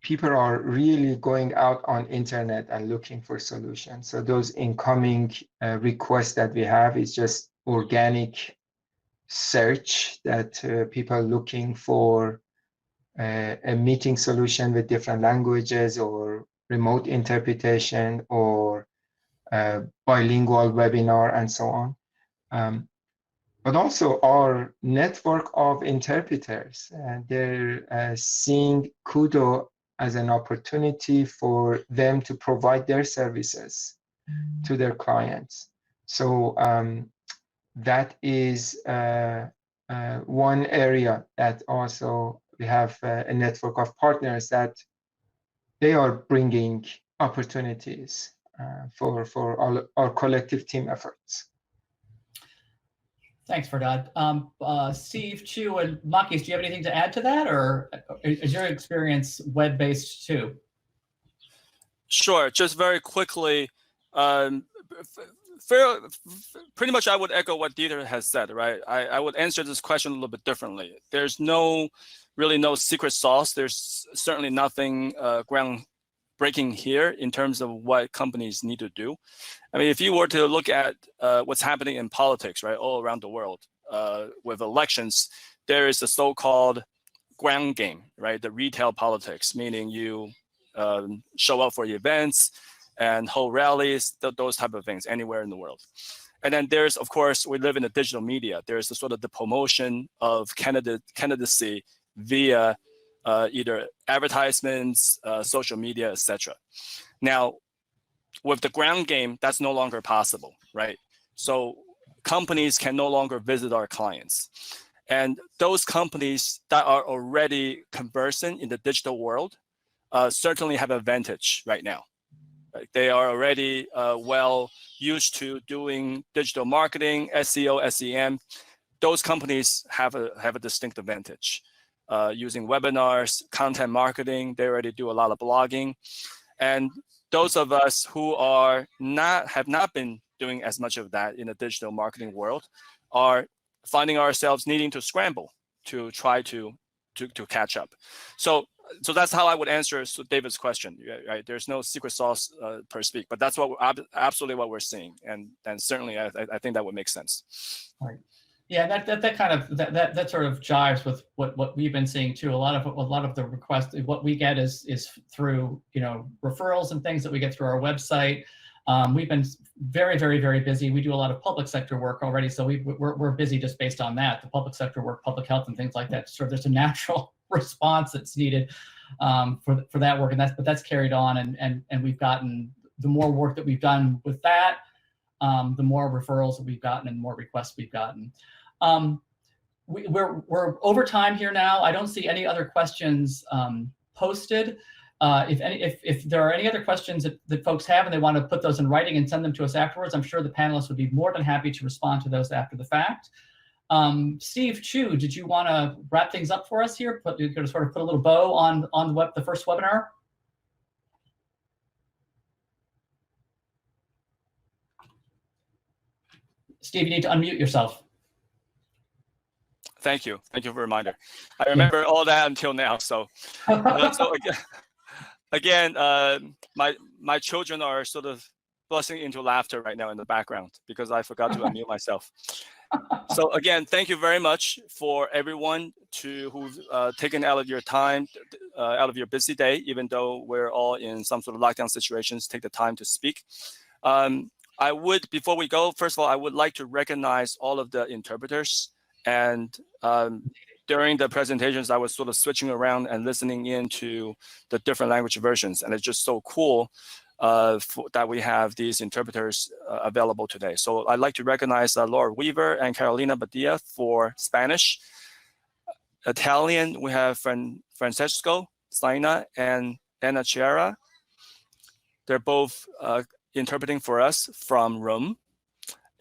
people are really going out on internet and looking for solutions. So those incoming requests that we have is just organic search that people looking for a meeting solution with different languages or remote interpretation or bilingual webinar and so on. But also our network of interpreters, they're seeing Kudo as an opportunity for them to provide their services to their clients. So that is one area that also we have a network of partners that they are bringing opportunities for all our collective team efforts. Thanks, Fardad. Steve, Chu, and Makis, do you have anything to add to that, or is your experience web-based too? Sure. Just very quickly, pretty much I would echo what Dieter has said, right? I would answer this question a little bit differently. There's really no secret sauce. There's certainly nothing groundbreaking here in terms of what companies need to do. I mean, if you were to look at what's happening in politics, right, all around the world with elections, there is a so-called ground game, right? The retail politics, meaning you show up for events and hold rallies, those type of things anywhere in the world. And then there's, of course, we live in the digital media. There's the sort of the promotion of candidacy via either advertisements, social media, etc. Now, with the ground game, that's no longer possible, right? So companies can no longer visit our clients. And those companies that are already conversant in the digital world certainly have an advantage right now. Right? They are already well used to doing digital marketing, SEO, SEM. Those companies have a distinct advantage. Using webinars, content marketing, they already do a lot of blogging. And those of us who have not been doing as much of that in the digital marketing world are finding ourselves needing to scramble to try to catch up. So that's how I would answer David's question, right? There's no secret sauce per speak, but that's absolutely what we're seeing, and certainly I think that would make sense. Right. Yeah, that sort of jives with what we've been seeing too. A lot of the requests, what we get is through referrals and things that we get through our website. We've been very, very, very busy. We do a lot of public sector work already, so we're busy just based on that, the public sector work, public health and things like that. So there's a natural response that's needed for that work, and that's carried on, and we've gotten, the more work that we've done with that, the more referrals that we've gotten and the more requests we've gotten. We're over time here now. I don't see any other questions posted. If there are any other questions that folks have and they want to put those in writing and send them to us afterwards, I'm sure the panelists would be more than happy to respond to those after the fact. Steve Chu, did you want to wrap things up for us here? You're going to sort of put a little bow on the first webinar? Steve, you need to unmute yourself. Thank you. Thank you for the reminder. I remember all that until now. So, so again, my children are sort of bursting into laughter right now in the background because I forgot to unmute myself. So again, thank you very much for everyone who's taken out of your time, out of your busy day, even though we're all in some sort of lockdown situations, take the time to speak. I would, before we go, first of all, I would like to recognize all of the interpreters. And during the presentations, I was sort of switching around and listening into the different language versions. And it's just so cool that we have these interpreters available today. So I'd like to recognize Laura Weaver and Carolina Badia for Spanish. Italian, we have Francesco Saina and Anna Chiara. They're both interpreting for us from Rome.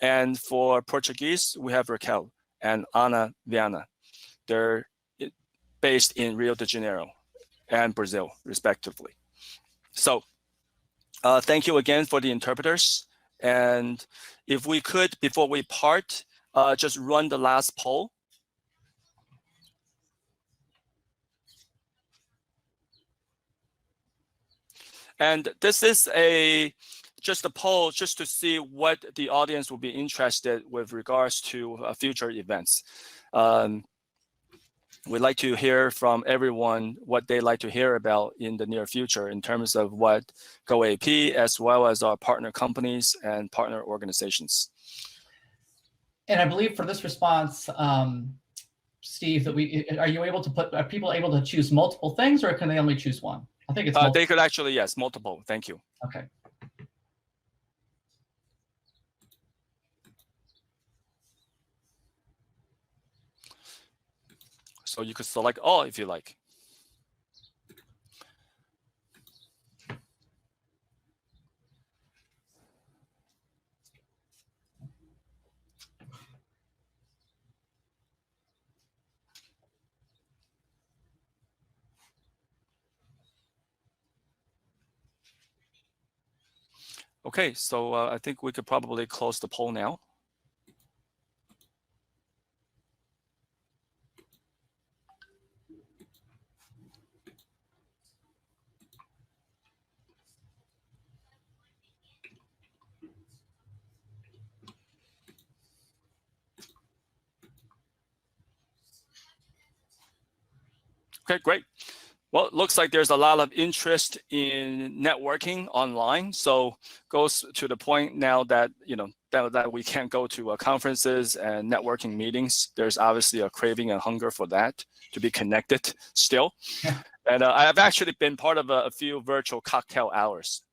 And for Portuguese, we have Raquel and Ana Viana. They're based in Rio de Janeiro and Brazil, respectively. So thank you again for the interpreters. And if we could, before we part, just run the last poll. And this is just a poll just to see what the audience will be interested with regards to future events. We'd like to hear from everyone what they'd like to hear about in the near future in terms of what GoAP, as well as our partner companies and partner organizations. And I believe for this response, Steve, that are people able to choose multiple things, or can they only choose one? I think it's they could actually, yes, multiple. Thank you. Okay. So you could select all if you like. Okay, so I think we could probably close the poll now. Okay, great. Well, it looks like there's a lot of interest in networking online. So goes to the point now that, that we can't go to conferences and networking meetings. There's obviously a craving and hunger for that, to be connected still. Yeah. And I've actually been part of a few virtual cocktail hours.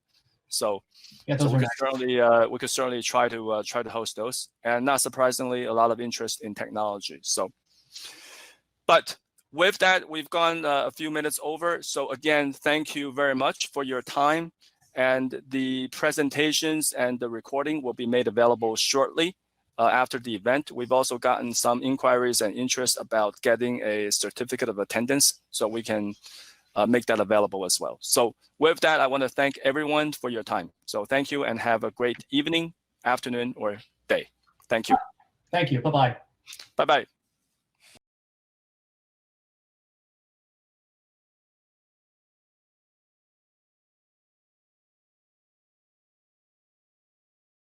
So, yeah, so we could certainly try to host those. And not surprisingly, a lot of interest in technology. So, but with that, we've gone a few minutes over. So again, thank you very much for your time. And the presentations and the recording will be made available shortly after the event. We've also gotten some inquiries and interest about getting a certificate of attendance, so we can make that available as well. So with that, I want to thank everyone for your time. So thank you and have a great evening, afternoon, or day. Thank you. Thank you. Bye-bye. Bye-bye.